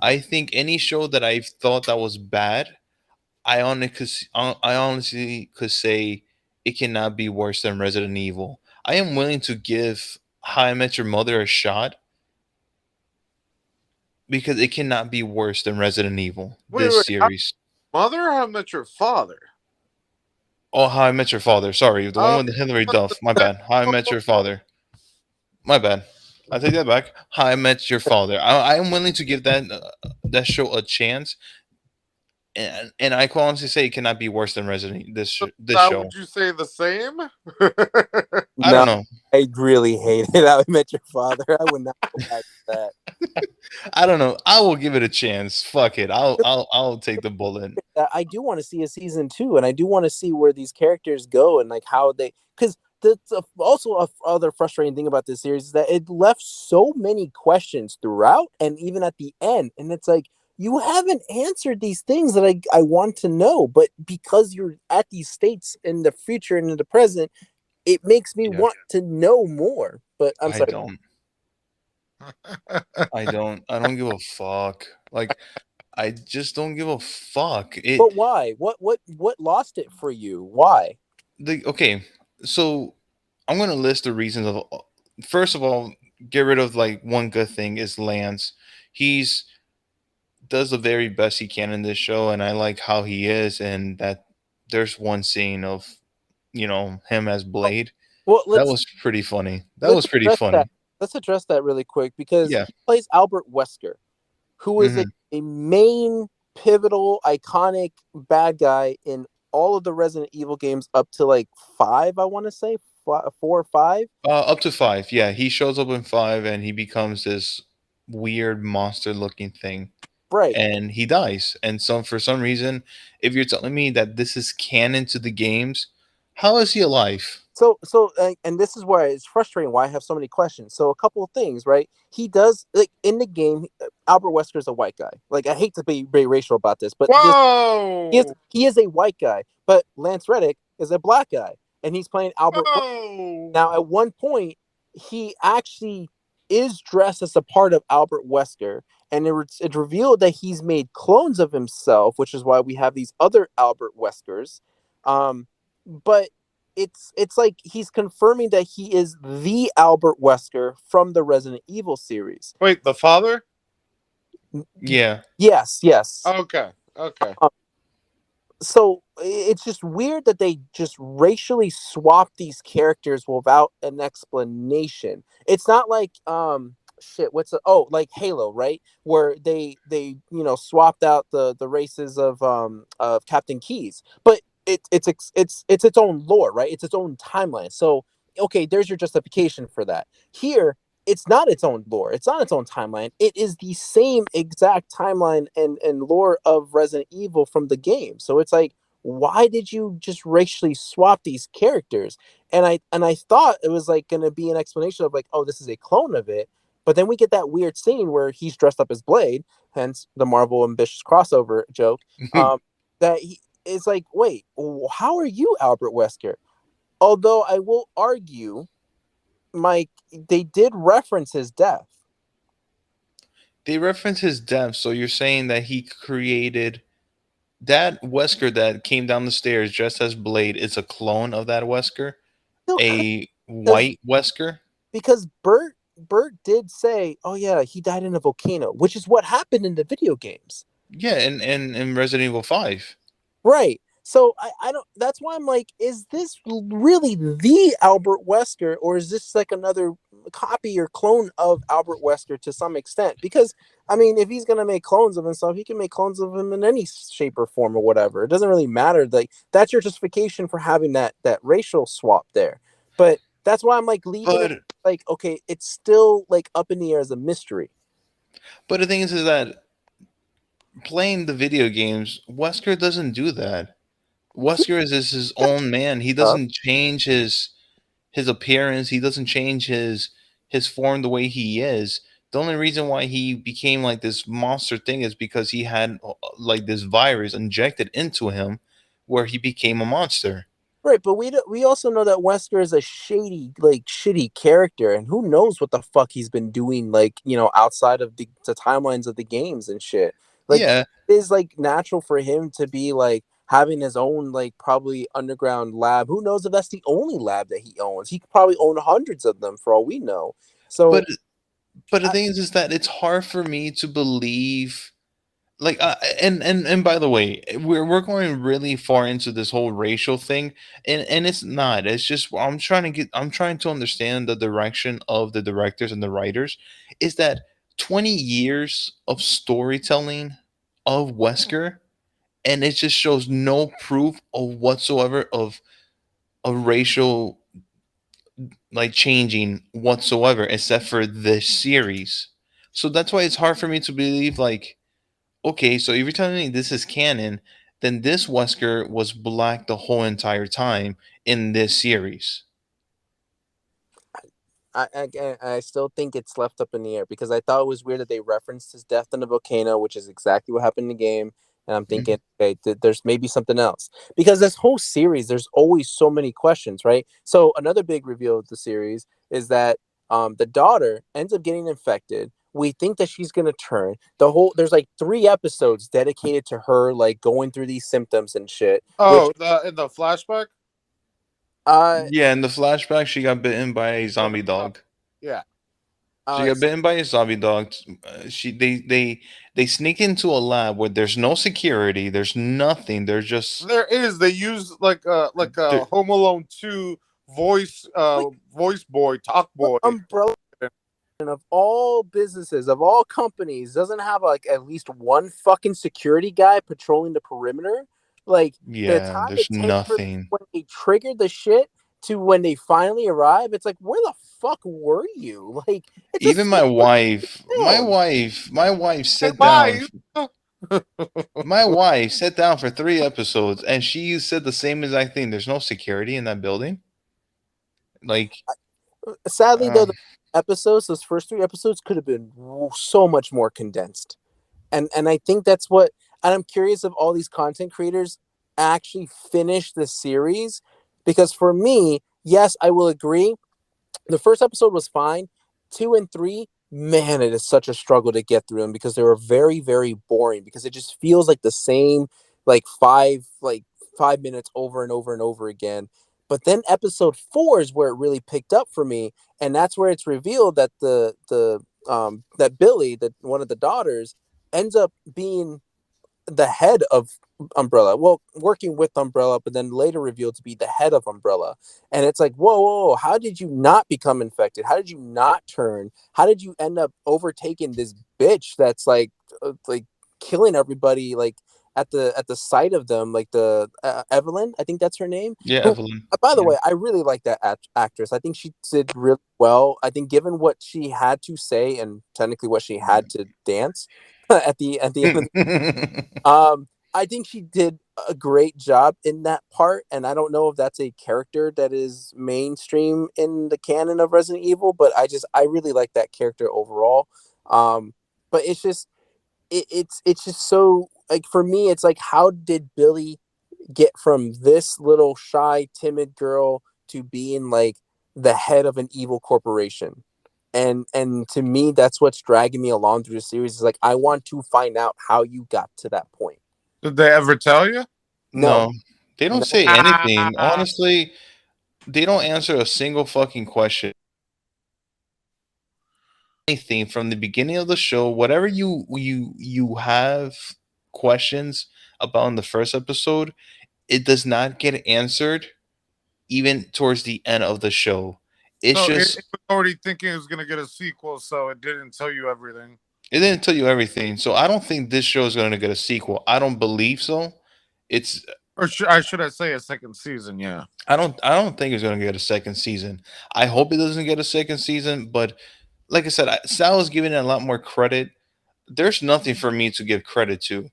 I think any show that I thought that was bad, I honestly could say it cannot be worse than Resident Evil. I am willing to give How I Met Your Mother a shot because it cannot be worse than Resident Evil. Wait, This wait. series. Mother, I met your father. Oh, How I Met Your Father. Sorry, the one Oh, with Hilary Duff. My bad. How I Met Your Father. My bad. I take that back. How I Met Your Father. I am willing to give that show a chance, and I can honestly say it cannot be worse than this now show. would you say the same? I No, don't know. I really hated How I Met Your Father. I would not go back to that. I don't know. I will give it a chance. Fuck it. I'll take the bullet. I do want to see a season two, and I do want to see where these characters go and like how they. Because also a other frustrating thing about this series is that it left so many questions throughout, and even at the end, and it's like you haven't answered these things that I want to know, but because you're at these states in the future and in the present, it makes me Yeah, want to know more. But I'm I sorry. don't. I don't give a fuck. Like I just don't give a fuck. But why? What lost it for you? Why? Okay. So I'm gonna list the reasons of. First of all, get rid of like one good thing is Lance. He's does the very best he can in this show, and I like how he is, and that there's one scene of him as Oh, Blade. well, That was pretty funny. That let's was pretty address that. funny. Let's address that really quick because Yeah. he plays Albert Wesker, who is Hmm. a main pivotal iconic bad guy in all of the Resident Evil games up to like five, I want to say four or five. Up to five. Yeah, he shows up in five, and he becomes this weird monster-looking thing, Right. and he dies. And for some reason, if you're telling me that this is canon to the games, how is he alive? And this is where it's frustrating why I have so many questions. So a couple of things, right? He does like in the game, Albert Wesker is a white guy. Like I hate to be racial about this, but just Whoa! he is a white guy. But Lance Reddick is a black guy, and he's playing Albert. Whoa! Now, at one point, he actually is dressed as a part of Albert Wesker, and it's revealed that he's made clones of himself, which is why we have these other Albert Weskers. But it's like he's confirming that he is the Albert Wesker from the Resident Evil series. Wait, the father? Yeah. Yes, yes. Okay, okay. So it's just weird that they just racially swap these characters without an explanation. It's not like shit, what's like Halo, right? Where they swapped out the races of Captain Keys, but it's its own lore, right? It's its own timeline. So okay, there's your justification for that. Here, it's not its own lore. It's not its own timeline. It is the same exact timeline and lore of Resident Evil from the game. So it's like, why did you just racially swap these characters? And I thought it was like going to be an explanation of like, oh, this is a clone of it. But then we get that weird scene where he's dressed up as Blade, hence the Marvel ambitious crossover joke. That he is like, wait, how are you Albert Wesker? Although I will argue, Mike, they did reference his death. They reference his death, so you're saying that he created that Wesker that came down the stairs dressed as Blade is a clone of that Wesker, No, a because white Wesker. Bert did say, oh yeah, he died in a volcano, which is what happened in the video games. Yeah, in Resident Evil 5. Right. So I don't. That's why I'm like, is this really the Albert Wesker, or is this like another copy or clone of Albert Wesker to some extent? Because I mean, if he's gonna make clones of himself, he can make clones of him in any shape or form or whatever. It doesn't really matter. Like that's your justification for having that racial swap there. But that's why I'm like leaving it But like, okay, it's still like up in the air as a mystery. but the thing is that playing the video games, Wesker doesn't do that. He Wesker is his own man. He up. doesn't change his appearance. He doesn't change his form the way he is. The only reason why he became like this monster thing is because he had like this virus injected into him, where he became a monster. Right, but we also know that Wesker is a shady, like shitty character, and who knows what the fuck he's been doing, like outside of the timelines of the games and shit. Like, Yeah, it is like natural for him to be like having his own like probably underground lab. Who knows if that's the only lab that he owns? He could probably own hundreds of them for all we know. but So, but the I, thing is that it's hard for me to believe. Like and by the way, we're going really far into this whole racial thing, and it's not. It's just I'm trying to understand the direction of the directors and the writers. Is that 20 years of storytelling of Wesker, and it just shows no proof of whatsoever of a racial like changing whatsoever, except for this series. So that's why it's hard for me to believe like, okay, so if you're telling me this is canon, then this Wesker was black the whole entire time in this series. I still think it's left up in the air because I thought it was weird that they referenced his death in a volcano, which is exactly what happened in the game. And I'm thinking, Mhm. okay, there's maybe something else because this whole series, there's always so many questions, right? So another big reveal of the series is that the daughter ends up getting infected. We think that she's gonna turn. There's like 3 episodes dedicated to her like going through these symptoms and shit. Which Oh, in the flashback. uh Yeah, in the flashback, she got bitten by a Oh, zombie dog. yeah. She uh got bitten by a zombie dog. She they sneak into a lab where there's no security. There's nothing. There's just There is. They use like a there, Home Alone 2 voice boy, talk boy. umbrella of all businesses, of all companies, doesn't have like at least one fucking security guy patrolling the perimeter. Like the yeah. time There's it takes for nothing. when they triggered the shit to when they finally arrive, it's like, where the fuck were you? Like, it's a Even my single wife, town. my wife Hey, sat down. wife. My wife sat down for 3 episodes, and she said the same exact thing. There's no security in that building. Like, Sadly, though, uh, the episodes, those first 3 episodes, could have been so much more condensed. And I think that's what. And I'm curious if all these content creators actually finish the series, because for me, yes, I will agree. The first episode was fine. 2 and 3, man, it is such a struggle to get through them because they were very, very boring. Because it just feels like the same, like 5 minutes over and over and over again. But then episode 4 is where it really picked up for me, and that's where it's revealed that that Billy, that one of the daughters, ends up being the head of Umbrella. Well, working with Umbrella, but then later revealed to be the head of Umbrella. And it's like, whoa, whoa, whoa, how did you not become infected? How did you not turn? How did you end up overtaking this bitch that's like killing everybody like at the sight of them, like the Evelyn, I think that's her name. Yeah, Who, Evelyn. by the Yeah. way, I really like that actress. I think she did really well. I think given what she had to say and technically what she had to dance at the end of I think she did a great job in that part, and I don't know if that's a character that is mainstream in the canon of Resident Evil, but I really like that character overall. But it's just it's just so like for me, it's like how did Billy get from this little shy, timid girl to being like the head of an evil corporation? And to me, that's what's dragging me along through the series. Is like I want to find out how you got to that point. Did they ever tell you? No, No, they don't no, say anything. Ah, Honestly, they don't answer a single fucking question. Anything from the beginning of the show, whatever you have questions about in the first episode, it does not get answered even towards the end of the show. It's so it just was already thinking it was gonna get a sequel, so it didn't tell you everything. it didn't tell you everything. So I don't think this show is going to get a sequel. I don't believe so. It's Or I should I say a second season? Yeah. I don't think it's going to get a second season. I hope it doesn't get a second season, but like I said, Sal is giving it a lot more credit. There's nothing for me to give credit to.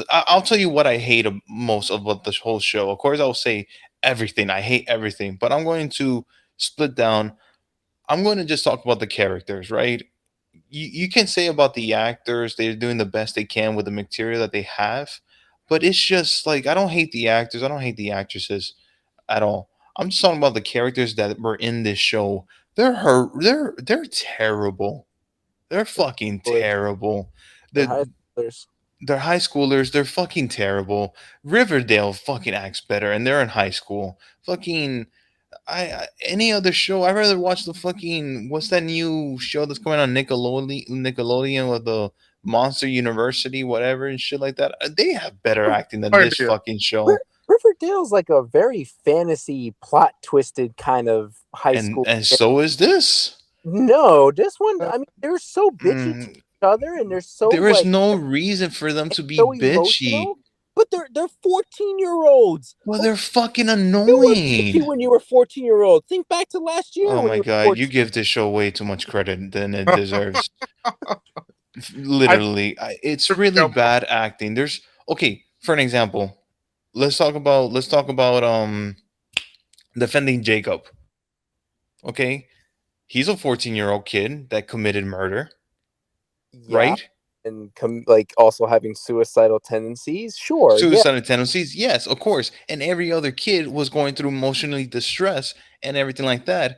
I'll tell you what I hate most about this whole show. Of course, I'll say everything. I hate everything, but I'm going to split down. I'm going to just talk about the characters, right? You can say about the actors, they're doing the best they can with the material that they have, but it's just like I don't hate the actors, I don't hate the actresses at all. I'm just talking about the characters that were in this show. They're terrible. They're fucking like terrible. they're The high schoolers. they're high schoolers. They're fucking terrible. Riverdale fucking acts better, and they're in high school. Fucking, any other show, I'd rather watch the fucking what's that new show that's coming on Nickelodeon with the Monster University, whatever and shit like that. They have better acting than No this idea. fucking show, Riverdale's like a very fantasy plot twisted kind of high and school. so is this. No, this one. I mean, they're so bitchy to Mm, each other, and they're so there is like no reason for them to be so bitchy. emotional. But they're 14-year-olds. Well, they're fucking You were bitchy annoying. when you were 14-year-old. Think back to last year Oh when my you were god, you 14. give this show way too much credit than it deserves. I Literally, it's really Riverdale more. bad acting. There's okay, for an example, let's talk about defending Jacob. Okay, he's a 14-year-old kid that committed murder, Yeah, right? and like also having suicidal tendencies. Sure, yeah, Suicidal tendencies, yes, of course. And every other kid was going through emotionally distress and everything like that.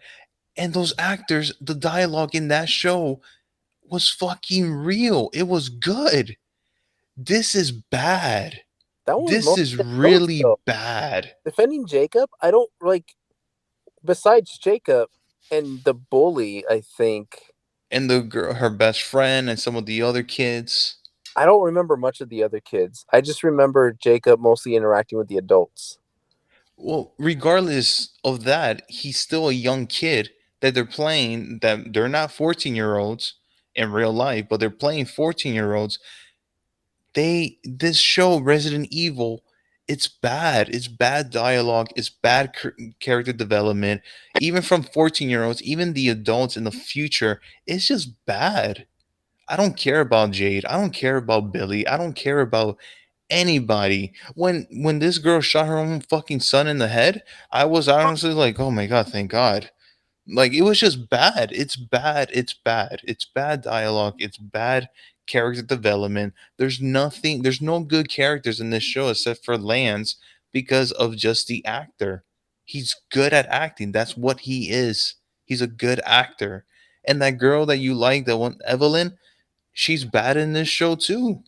And those actors, the dialogue in that show was fucking real. It was good. This is bad. that one was This mostly is the jokes really though. bad. Defending Jacob, I don't like. Besides Jacob and the bully, I think And the girl, her best friend, and some of the other kids. I don't remember much of the other kids. I just remember Jacob mostly interacting with the adults. Well, regardless of that, he's still a young kid that they're playing. That they're not 14-year-olds in real life, but they're playing 14-year-olds. This show Resident Evil, it's bad. It's bad dialogue. It's bad character development. Even from 14-year-olds, even the adults in the future, it's just bad. I don't care about Jade. I don't care about Billy. I don't care about anybody. When this girl shot her own fucking son in the head, I was honestly like, "Oh my god, thank God." Like it was just bad. It's bad. It's bad. It's bad dialogue. It's bad character development. There's no good characters in this show except for Lance because of just the actor. He's good at acting. That's what he is. He's a good actor. And that girl that you like, the one Evelyn, she's bad in this show too.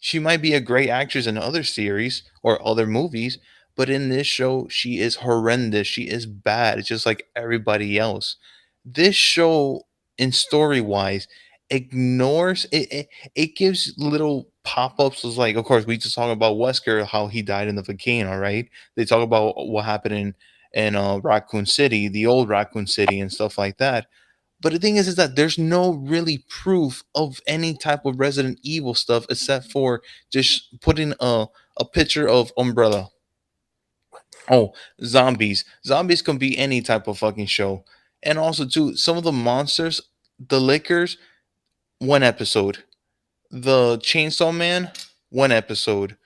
She might be a great actress in other series or other movies, but in this show, she is horrendous. She is bad. It's just like everybody else. This show, in story wise, ignores it gives little pop-ups. It's like, of course, we just talk about Wesker, how he died in the volcano, right? They talk about what happened in Raccoon City, the old Raccoon City, and stuff like that. But the thing is that there's no really proof of any type of Resident Evil stuff except for just putting a picture of Umbrella. Oh, zombies. Zombies can be any type of fucking show. And also too, some of the monsters, the lickers, one episode. The Chainsaw Man, one episode.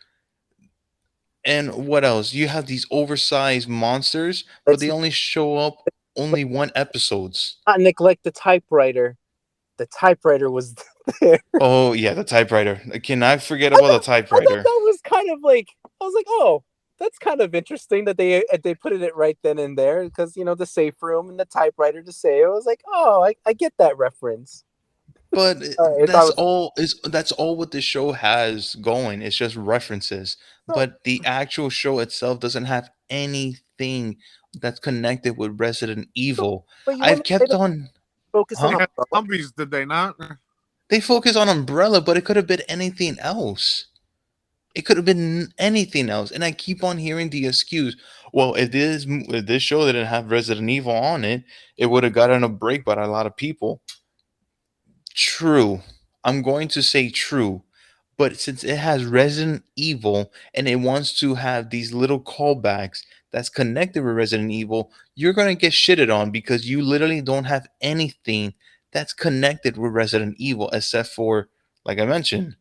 And what else? You have these oversized monsters, but Let's they only show up only one episodes. not neglect the typewriter. The typewriter was there. Oh yeah, the typewriter. I cannot forget I about the thought, I thought typewriter. that was kind of like, I was like, oh, that's kind of interesting that they put it right then and there, because the safe room and the typewriter to say. I was like, oh, I get that reference. But I thought it that's all what the show has going. It's just references. was But the actual show itself doesn't have anything that's connected with Resident so, Evil. but you I've wouldn't say kept to on, focus on huh? They had Umbrella? zombies, did they not? They focus on Umbrella, but it could have been anything else. It could have been anything else. And I keep on hearing the excuse, well, if this show didn't have Resident Evil on it, it would have gotten a break by a lot of people. True. I'm going to say true. But since it has Resident Evil and it wants to have these little callbacks that's connected with Resident Evil, you're going to get shitted on because you literally don't have anything that's connected with Resident Evil except for, like I mentioned,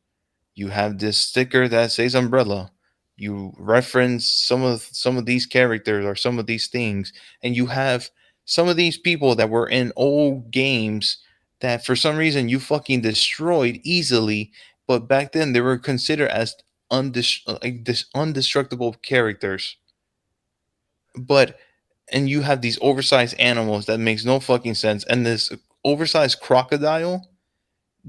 you have this sticker that says Umbrella. You reference some of these characters or some of these things, and you have some of these people that were in old games that for some reason you fucking destroyed easily, but back then they were considered as undestructible characters. But and you have these oversized animals that makes no fucking sense, and this oversized crocodile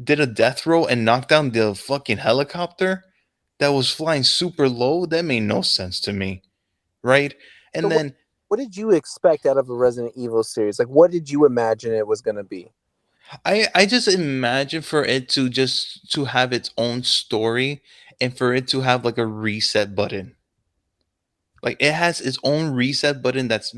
did a death roll and knocked down the fucking helicopter that was flying super low. That made no sense to me, right? So And then what did you expect out of a Resident Evil series? Like, what did you imagine it was going to be? I just imagine for it to just to have its own story and for it to have like a reset button. Like it has its own reset button that's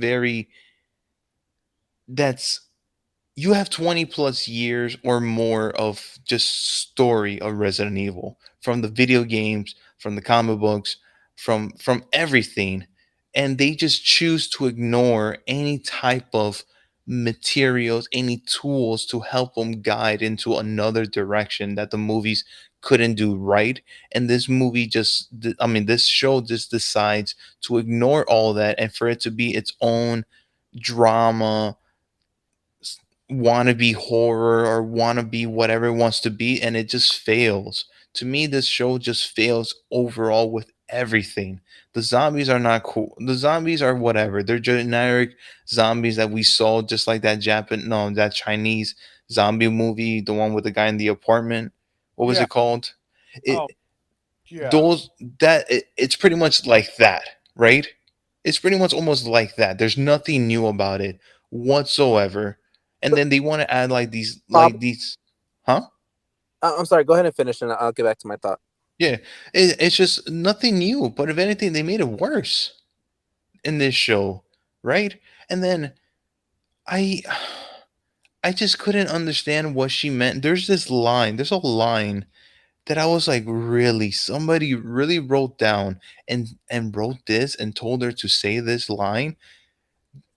you have 20 plus years or more of just story of Resident Evil from the video games, from the comic books, from everything, and they just choose to ignore any type of materials, any tools to help them guide into another direction that the movies couldn't do right. And this movie I mean this show just decides to ignore all that and for it to be its own drama, wannabe horror or wannabe whatever it wants to be, and it just fails. To me, this show just fails overall with everything. The zombies are not cool. The zombies are whatever. They're generic zombies that we saw, just like that Japan, no, that Chinese zombie movie, the one with the guy in the apartment. What was Yeah. it called? Oh, It yeah. those that it's pretty much like that, right? It's pretty much almost like that. There's nothing new about it whatsoever. And But then they want to add Bob, huh? I'm sorry. Go ahead and finish, and I'll get back to my thought. Yeah, it's just nothing new. But if anything, they made it worse in this show, right? And then I, I just couldn't understand what she meant. There's this line. There's a line that I was like, really, somebody really wrote down and wrote this and told her to say this line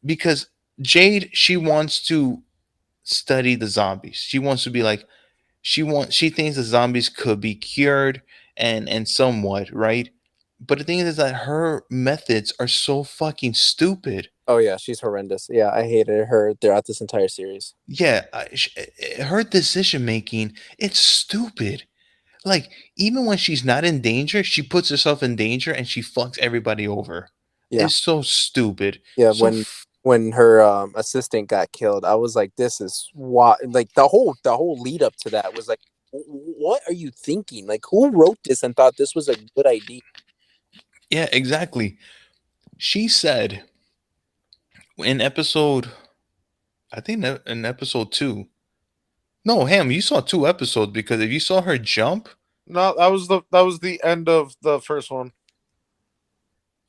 because Jade, she wants to study the zombies. She wants to be like she thinks the zombies could be cured and somewhat, right? But the thing is that her methods are so fucking stupid. Oh yeah, she's horrendous. Yeah, I hated her throughout this entire series. Yeah, her decision making, it's stupid. Like even when she's not in danger, she puts herself in danger and she fucks everybody over. Yeah, It's so stupid. yeah. So When her assistant got killed, I was like, "This is what." Like the whole lead up to that was like, "What are you thinking? Like, who wrote this and thought this was a good idea?" yeah, exactly. She said in episode, I think in episode 2. No, Ham, you saw 2 episodes because if you saw her jump, No, that was the end of the first one.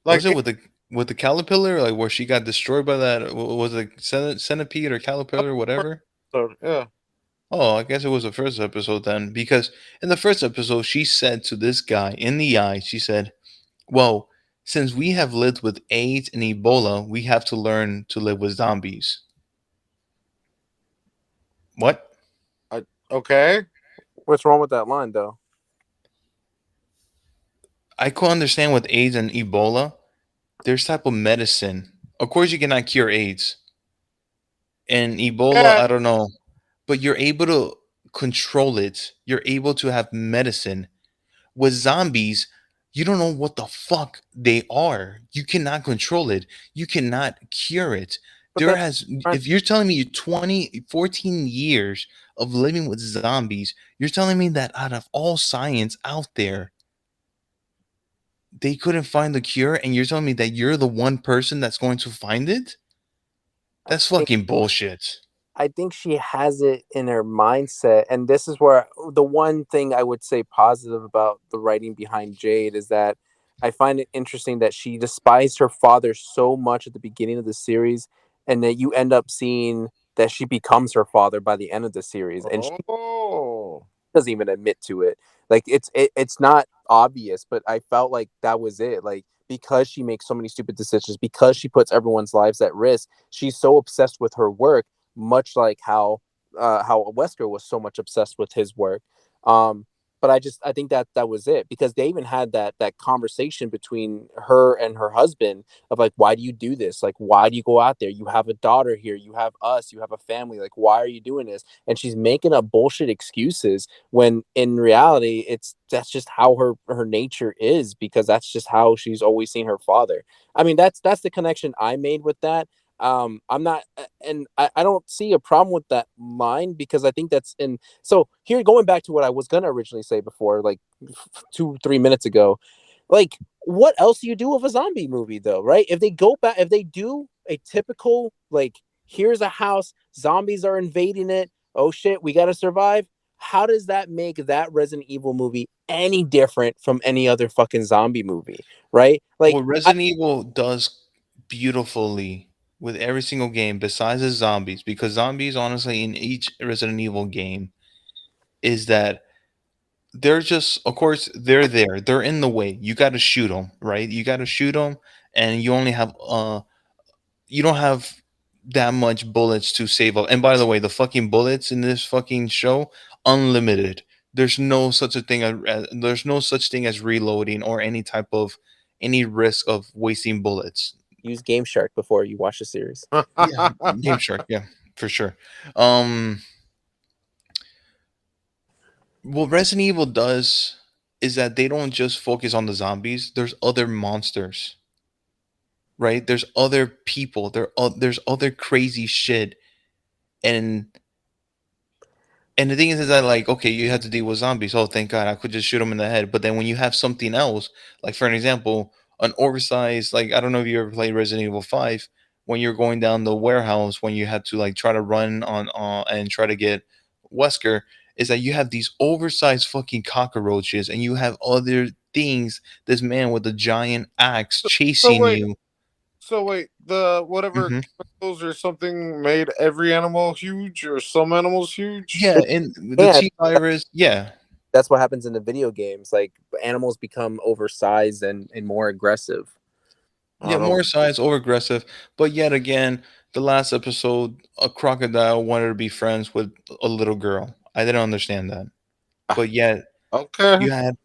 was Like it with the caterpillar, like where she got destroyed by that? Was it centipede or caterpillar, whatever? yeah. Oh, I guess it was the first episode then, because in the first episode, she said to this guy in the eye, she said, "Well, since we have lived with AIDS and Ebola, we have to learn to live with zombies." What? Okay. What's wrong with that line though? I could understand with AIDS and Ebola, there's type of medicine. Of course, you cannot cure AIDS and Ebola. Yeah, I don't know, but you're able to control it. You're able to have medicine. With zombies, you don't know what the fuck they are. You cannot control it. You cannot cure it. But There that's has, if you're telling me 14 years of living with zombies, you're telling me that out of all science out there, they couldn't find the cure, and you're telling me that you're the one person that's going to find it? I That's think fucking bullshit. I think she has it in her mindset, and this is where the one thing I would say positive about the writing behind Jade is that I find it interesting that she despised her father so much at the beginning of the series, and that you end up seeing that she becomes her father by the end of the series, and she oh, doesn't even admit to it. Like it's not obvious, but I felt like that was it. Like because she makes so many stupid decisions, because she puts everyone's lives at risk, she's so obsessed with her work, much like how Wesker was so much obsessed with his work. Um, but I think that that was it because they even had that conversation between her and her husband of like, why do you do this? Like, why do you go out there? You have a daughter here, you have us, you have a family. Like, why are you doing this? And she's making up bullshit excuses when in reality it's that's just how her nature is because that's just how she's always seen her father. I mean, that's the connection I made with that. I'm not and I don't see a problem with that line because I think that's in so here going back to what I was gonna originally say before, like 2 3 minutes ago, like what else do you do with a zombie movie though, right? If they go back, if they do a typical like here's a house, zombies are invading it, oh shit, we gotta survive. How does that make that Resident Evil movie any different from any other fucking zombie movie, right? Like What Resident Evil does beautifully with every single game, besides the zombies, because zombies, honestly, in each Resident Evil game, is that they're just, of course, they're there. They're in the way. You got to shoot them, right? You got to shoot them, and you only have you don't have that much bullets to save up. And by the way, the fucking bullets in this fucking show, unlimited. There's no such a thing there's no such thing as reloading or any type of any risk of wasting bullets. use Game Shark before you watch the series. Yeah, Game Shark, yeah, for sure. Um what Resident Evil does is that they don't just focus on the zombies. There's other monsters, right? There's other people. There's other crazy shit, and the thing is that like okay, you have to deal with zombies. Oh, thank God, I could just shoot them in the head. But then when you have something else, like for an example, an oversized like I don't know if you ever played Resident Evil 5, when you're going down the warehouse, when you had to like try to run on and try to get Wesker, is that you have these oversized fucking cockroaches, and you have other things. This man with a giant axe so chasing wait, you. the whatever Mhm. chemicals or something made every animal huge or some animals huge. Yeah, and the Yeah, T virus. Yeah, that's what happens in the video games. Like animals become oversized and more aggressive. I yeah, don't know. more size, over aggressive. But yet again, the last episode, a crocodile wanted to be friends with a little girl. I didn't understand that. Ah, But yet okay. you had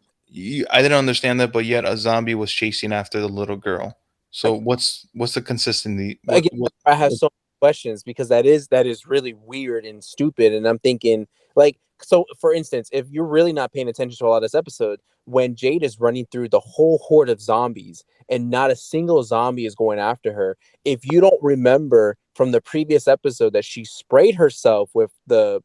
I didn't understand that, but yet a zombie was chasing after the little girl. So what's the consistency? Again, I have What so many questions because that is really weird and stupid. And I'm thinking, like, so for instance, if you're really not paying attention to a lot of this episode, when Jade is running through the whole horde of zombies and not a single zombie is going after her, if you don't remember from the previous episode that she sprayed herself with the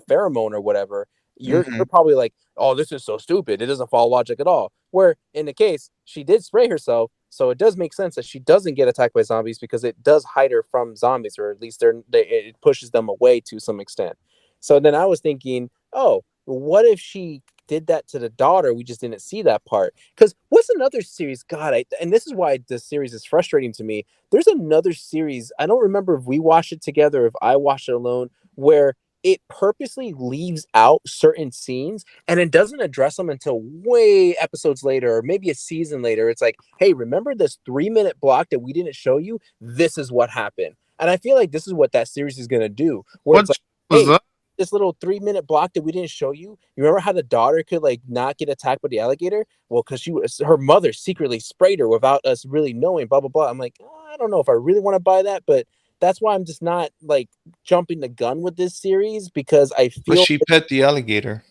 pheromone or whatever, you're Mhm. probably like, oh, this is so stupid. It doesn't follow logic at all. Where in the case, she did spray herself. So it does make sense that she doesn't get attacked by zombies because it does hide her from zombies, or at least it pushes them away to some extent. So then I was thinking, oh, what if she did that to the daughter? We just didn't see that part. Because what's another series? God, and this is why this series is frustrating to me. There's another series. I don't remember if we watched it together, if I watched it alone, where it purposely leaves out certain scenes and it doesn't address them until way episodes later or maybe a season later. It's like, hey, remember this 3-minute block that we didn't show you? This is what happened. And I feel like this is what that series is going to do, where it's What like, was hey, that? this little 3-minute block that we didn't show you. You remember how the daughter could like not get attacked by the alligator? Well, because her mother secretly sprayed her without us really knowing, blah, blah, blah. I'm like, I don't know if I really want to buy that, but that's why I'm just not like jumping the gun with this series because I But feel she pet the alligator.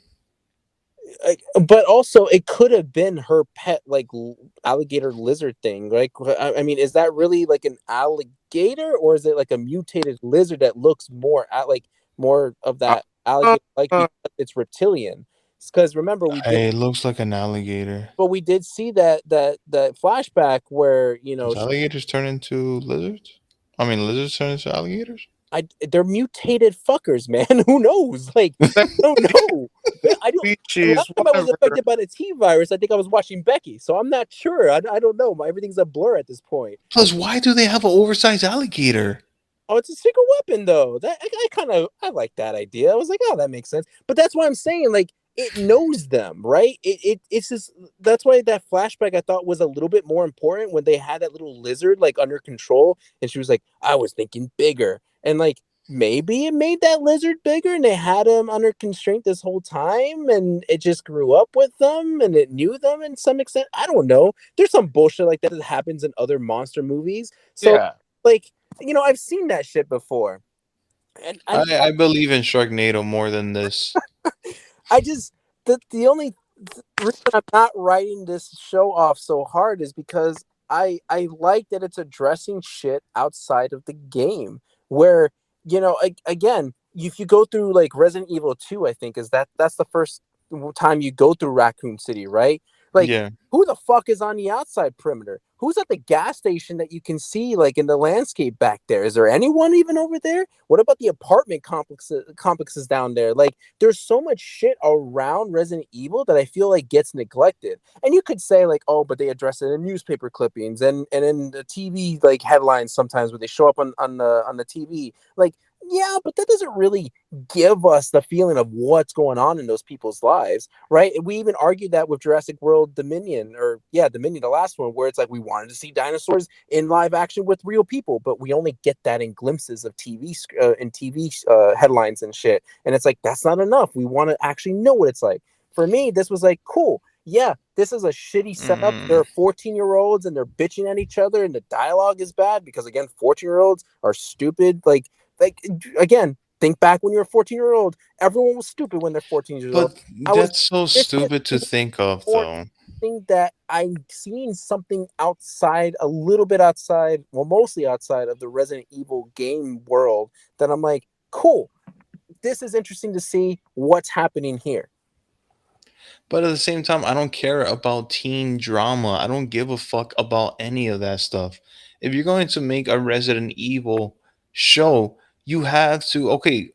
but also it could have been her pet like alligator lizard thing. Like I mean, is that really like an alligator or is it like a mutated lizard that looks more at like more of that alligator like Uh, because it's reptilian? Because remember we did, It looks like an alligator. but we did see that flashback where Does alligators turn into lizards? I mean, lizards turn into alligators? they're mutated fuckers, man. Who knows? Like, that I don't know. I don't. The species, last time I was whatever. affected by the T virus, I think I was watching Becky, so I'm not sure. I don't know. Everything's a blur at this point. Plus, why do they have an oversized alligator? Oh, it's a secret weapon though. That I kind of I like that idea. I was like, oh, that makes sense. But that's why I'm saying like it knows them, right? It's just that's why that flashback I thought was a little bit more important when they had that little lizard like under control, and she was like, I was thinking bigger, and like maybe it made that lizard bigger, and they had him under constraint this whole time, and it just grew up with them, and it knew them in some extent. I don't know. There's some bullshit like that that happens in other monster movies, so Yeah. like I've seen that shit before. And I believe in Sharknado more than this. I just the only reason I'm not writing this show off so hard is because I like that it's addressing shit outside of the game where again if you go through like Resident Evil 2 I think is that's the first time you go through Raccoon City, right? Like Yeah. who the fuck is on the outside perimeter? Who's at the gas station that you can see like in the landscape back there? Is there anyone even over there? What about the apartment complexes down there? Like there's so much shit around Resident Evil that I feel like gets neglected. And you could say like, oh, but they address it in newspaper clippings and in the TV like headlines sometimes where they show up on the TV. Like, yeah, but that doesn't really give us the feeling of what's going on in those people's lives, right? We even argued that with Jurassic World Dominion, or yeah, Dominion, the last one, where it's like we wanted to see dinosaurs in live action with real people, but we only get that in glimpses of TV headlines and shit. And it's like that's not enough. We want to actually know what it's like. For me, this was like cool. Yeah, this is a shitty setup. There Mm. are 14-year-olds and they're bitching at each other, and the dialogue is bad because again, 14-year-olds are stupid. Like again, think back when you were a 14-year-old. Everyone was stupid when they're 14 years old. But I was that's so this is stupid to think of, more though. think that I'm seeing something outside, a little bit outside, well, mostly outside of the Resident Evil game world. That I'm like, cool. This is interesting to see what's happening here. But at the same time, I don't care about teen drama. I don't give a fuck about any of that stuff. If you're going to make a Resident Evil show, you have to. Okay,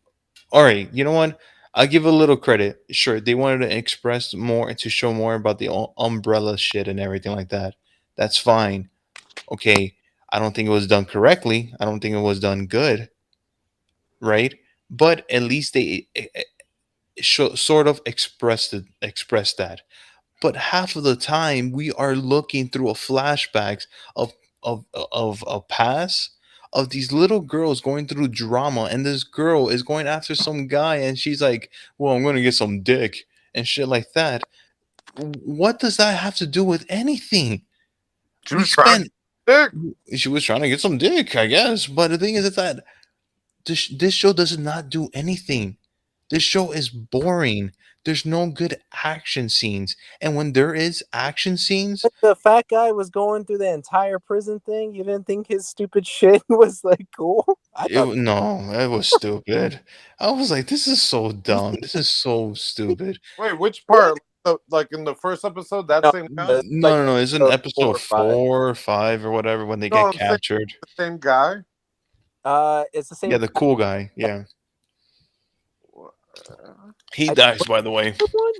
all right. You know what? I'll give a little credit. Sure, they wanted to express more and to show more about the umbrella shit and everything like that. That's fine. Okay, I don't think it was done correctly. I don't think it was done good, right? But at least they sort of expressed that. But half of the time we are looking through a flashbacks of of a past of these little girls going through drama, and this girl is going after some guy and she's like, well, I'm gonna get some dick and shit like that. What does that have to do with anything? She We was trying to spent dick. She was trying to get some dick, I guess, but the thing is that this show does not do anything. This show is boring. There's no good action scenes. And when there is action scenes, But the fat guy was going through the entire prison thing. You didn't think his stupid shit was like cool? I thought no, it was stupid. I was like, this is so dumb. This is so stupid. Wait, which what? part? Like in the first episode, that No, same guy? like No, no, no. It's in episode four episode or five. 4 or 5 or whatever when they No, get I'm saying captured. the same guy. It's the Yeah, same. the cool guy. Yeah. He I dies, by the way. one.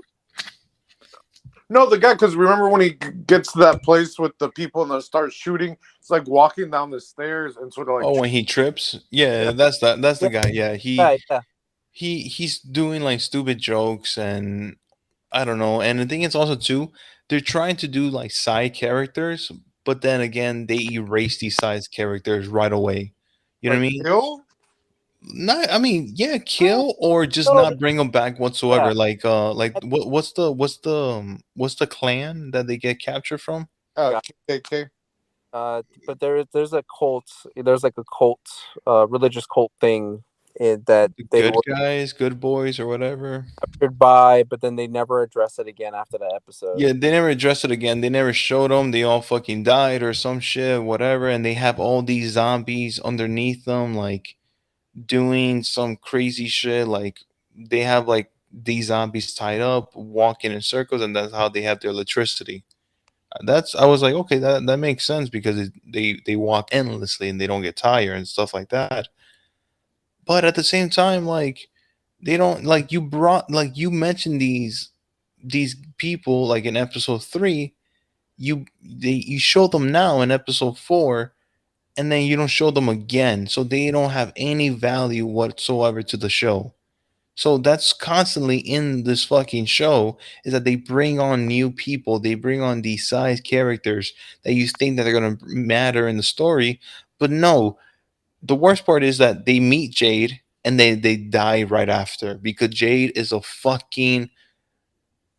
No, the guy, because remember when he gets to that place with the people and they start shooting, it's like walking down the stairs and sort of like, Oh, when he trips, yeah, yeah, that's the Yeah, guy. Yeah, yeah. he's doing like stupid jokes, and I don't know. And the thing is also too, they're trying to do like side characters, but then again, they erase these side characters right away. You know what like I mean? kill. Not, I mean, yeah, Well, kill or just no, not bring them back yeah. whatsoever. Like what's the clan that they get captured from? KKK. But there's a cult. There's like a cult, religious cult thing that The they good were guys, good boys, or whatever. captured by, but then they never address it again after that episode. Yeah, they never addressed it again. They never showed them. They all fucking died or some shit, whatever. And they have all these zombies underneath them, like doing some crazy shit. Like they have like these zombies tied up, walking in circles, and that's how they have their electricity. That's I was like, okay, that makes sense because they walk endlessly and they don't get tired and stuff like that. But at the same time, like they don't like you mentioned these people like in episode 3, you show them now in episode 4, and then you don't show them again, so they don't have any value whatsoever to the show. So that's constantly in this fucking show, is that they bring on new people, they bring on these side characters that you think that they're gonna matter in the story, but no. The worst part is that they meet Jade and they die right after because Jade is a fucking,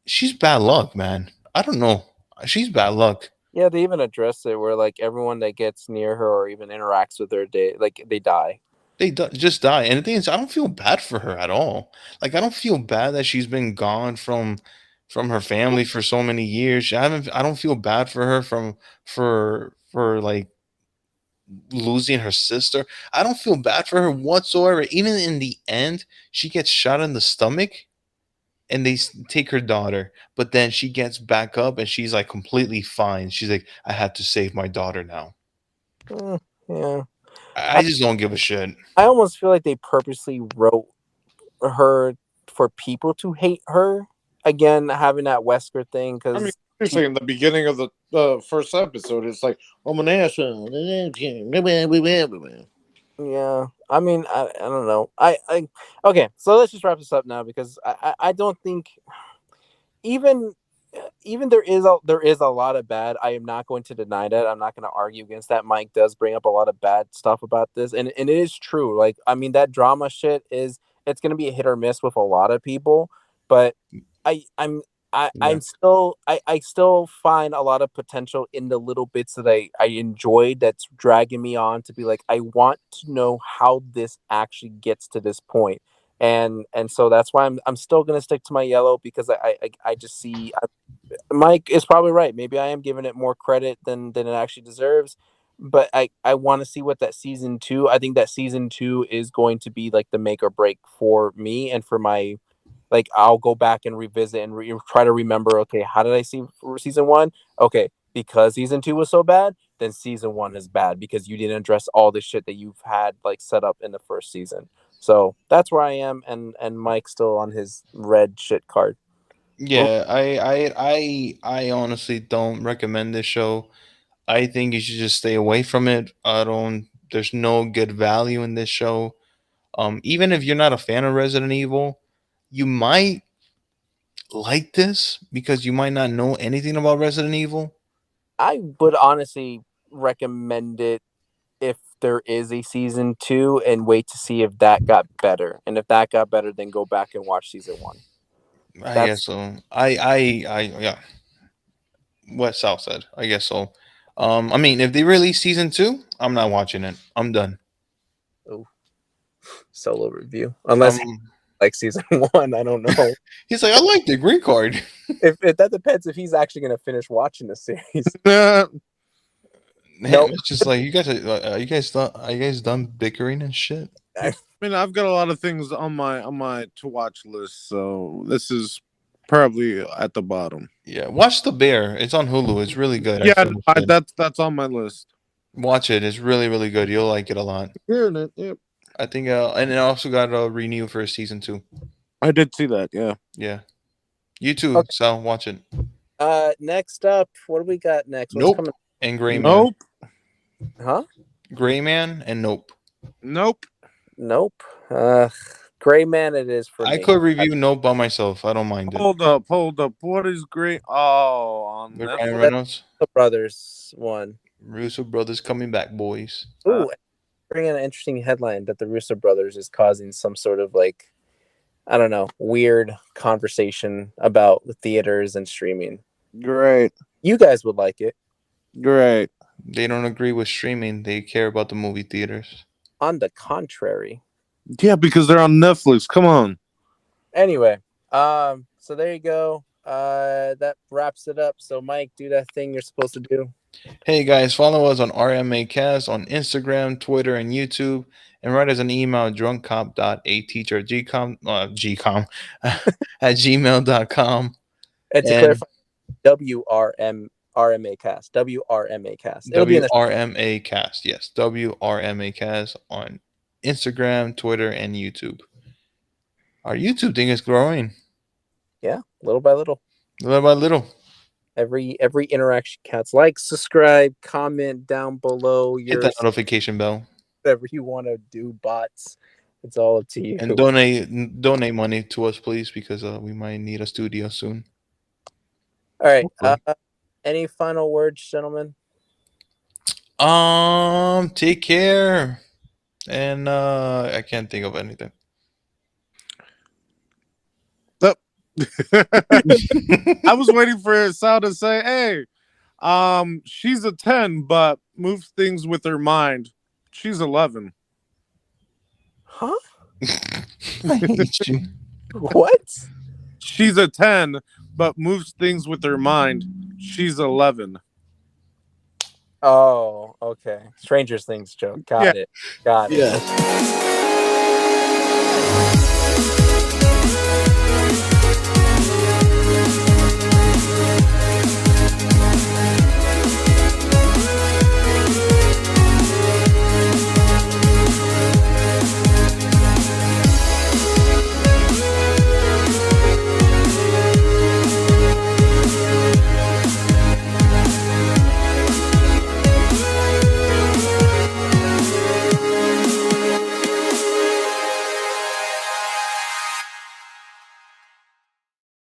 she's bad luck, man. I don't know. She's bad luck. Yeah, they even address it where like everyone that gets near her or even interacts with her, they die. Just die. And the thing is, I don't feel bad for her at all. Like I don't feel bad that she's been gone from her family for so many years. I don't feel bad for her for like losing her sister. I don't feel bad for her whatsoever. Even in the end, she gets shot in the stomach and they take her daughter, but then she gets back up and she's like completely fine. She's like, I had to save my daughter now. Mm, yeah, I just don't give a shit. I almost feel like they purposely wrote her for people to hate her. Again, having that Wesker thing I mean, because seriously, in the beginning of the first episode, it's like, I'm an asshole. yeah, I mean, I don't know. Okay, so let's just wrap this up now because I don't think even even there is a lot of bad. I am not going to deny that. I'm not going to argue against that. Mike does bring up a lot of bad stuff about this, and it is true. Like I mean, that drama shit is it's going to be a hit or miss with a lot of people, but I I'm. Yeah. I'm still I still find a lot of potential in the little bits that I enjoyed that's dragging me on to be like I want to know how this actually gets to this point, and so that's why I'm still gonna stick to my yellow because I just see Mike is probably right. Maybe I am giving it more credit than it actually deserves. But I want to see what that season two. I think that season two is going to be like the make or break for me and for my like. I'll go back and revisit and try to remember. Okay, how did I see for season one? Okay, because season two was so bad, then season one is bad because you didn't address all the shit that you've had like set up in the first season. So that's where I am, and Mike's still on his red shit card. Well, Yeah, I honestly don't recommend this show. I think you should just stay away from it. I don't There's no good value in this show. Even if you're not a fan of Resident Evil, you might like this because you might not know anything about Resident Evil. I would honestly recommend it if there is a season two and wait to see if that got better. And if that got better, then go back and watch season one. I That's guess so. Yeah. What South said. I guess so. I mean, if they release season 2, I'm not watching it. I'm done. oh, solo review. Unless he Um, like season one, I don't know. he's like, I like the green card. If that depends if he's actually gonna finish watching the series. Damn, Nope. it's just like are you guys done bickering and shit? I mean, I've got a lot of things on my to watch list, so this is probably at the bottom. Yeah, watch The Bear. It's on Hulu. It's really good. I Yeah, no, finished it. that's on my list. Watch it. It's really really good. You'll like it a lot. Hearing it, yep. I think and it also got a renew for season 2. I did see that. Yeah. Yeah. You too, Okay. Sal. Watch it. Next up, what do we got next? What's Nope. coming? And Gray Man. Nope. Huh? Gray Man and Nope. Nope. Nope. Gray Man, it is for I me. could review Nope by myself. I don't mind it. Hold up. Hold up. What is great? Oh, on The Ryan Netflix. Reynolds, The Brothers one. Russo brothers coming back, boys. Ooh, bring in an interesting headline that the Russo brothers is causing some sort of like, I don't know, weird conversation about the theaters and streaming. Great. You guys would like it. Great. They don't agree with streaming. They care about the movie theaters. On the contrary. Yeah, because they're on Netflix. Come on. Anyway, so there you go. That wraps it up. So Mike, do that thing you're supposed to do. Hey guys, follow us on RMAcast on Instagram, Twitter, and YouTube, and write us an email drunkcop.ateachergcom gcom at gmail.com. And to And clarify, WRMA cast. WRMA cast. It'll be in the WRMA Cast. Yes, WRMA Cast on Instagram, Twitter, and YouTube. Our YouTube thing is growing yeah, little by little. little by little. Every interaction counts. Like, subscribe, comment down below Hit your that notification bell whatever you want to do, bots. It's all up to you. and donate money to us, please, because we might need a studio soon. All right. Hopefully. Any final words, gentlemen? Take care, and I can't think of anything. I was waiting for Sal to say, "Hey, she's a 10, but moves things with her mind. She's 11." Huh? I hate you. What? She's a 10, but moves things with her mind. She's 11. Oh, okay. Stranger Things joke. Got it. Yeah.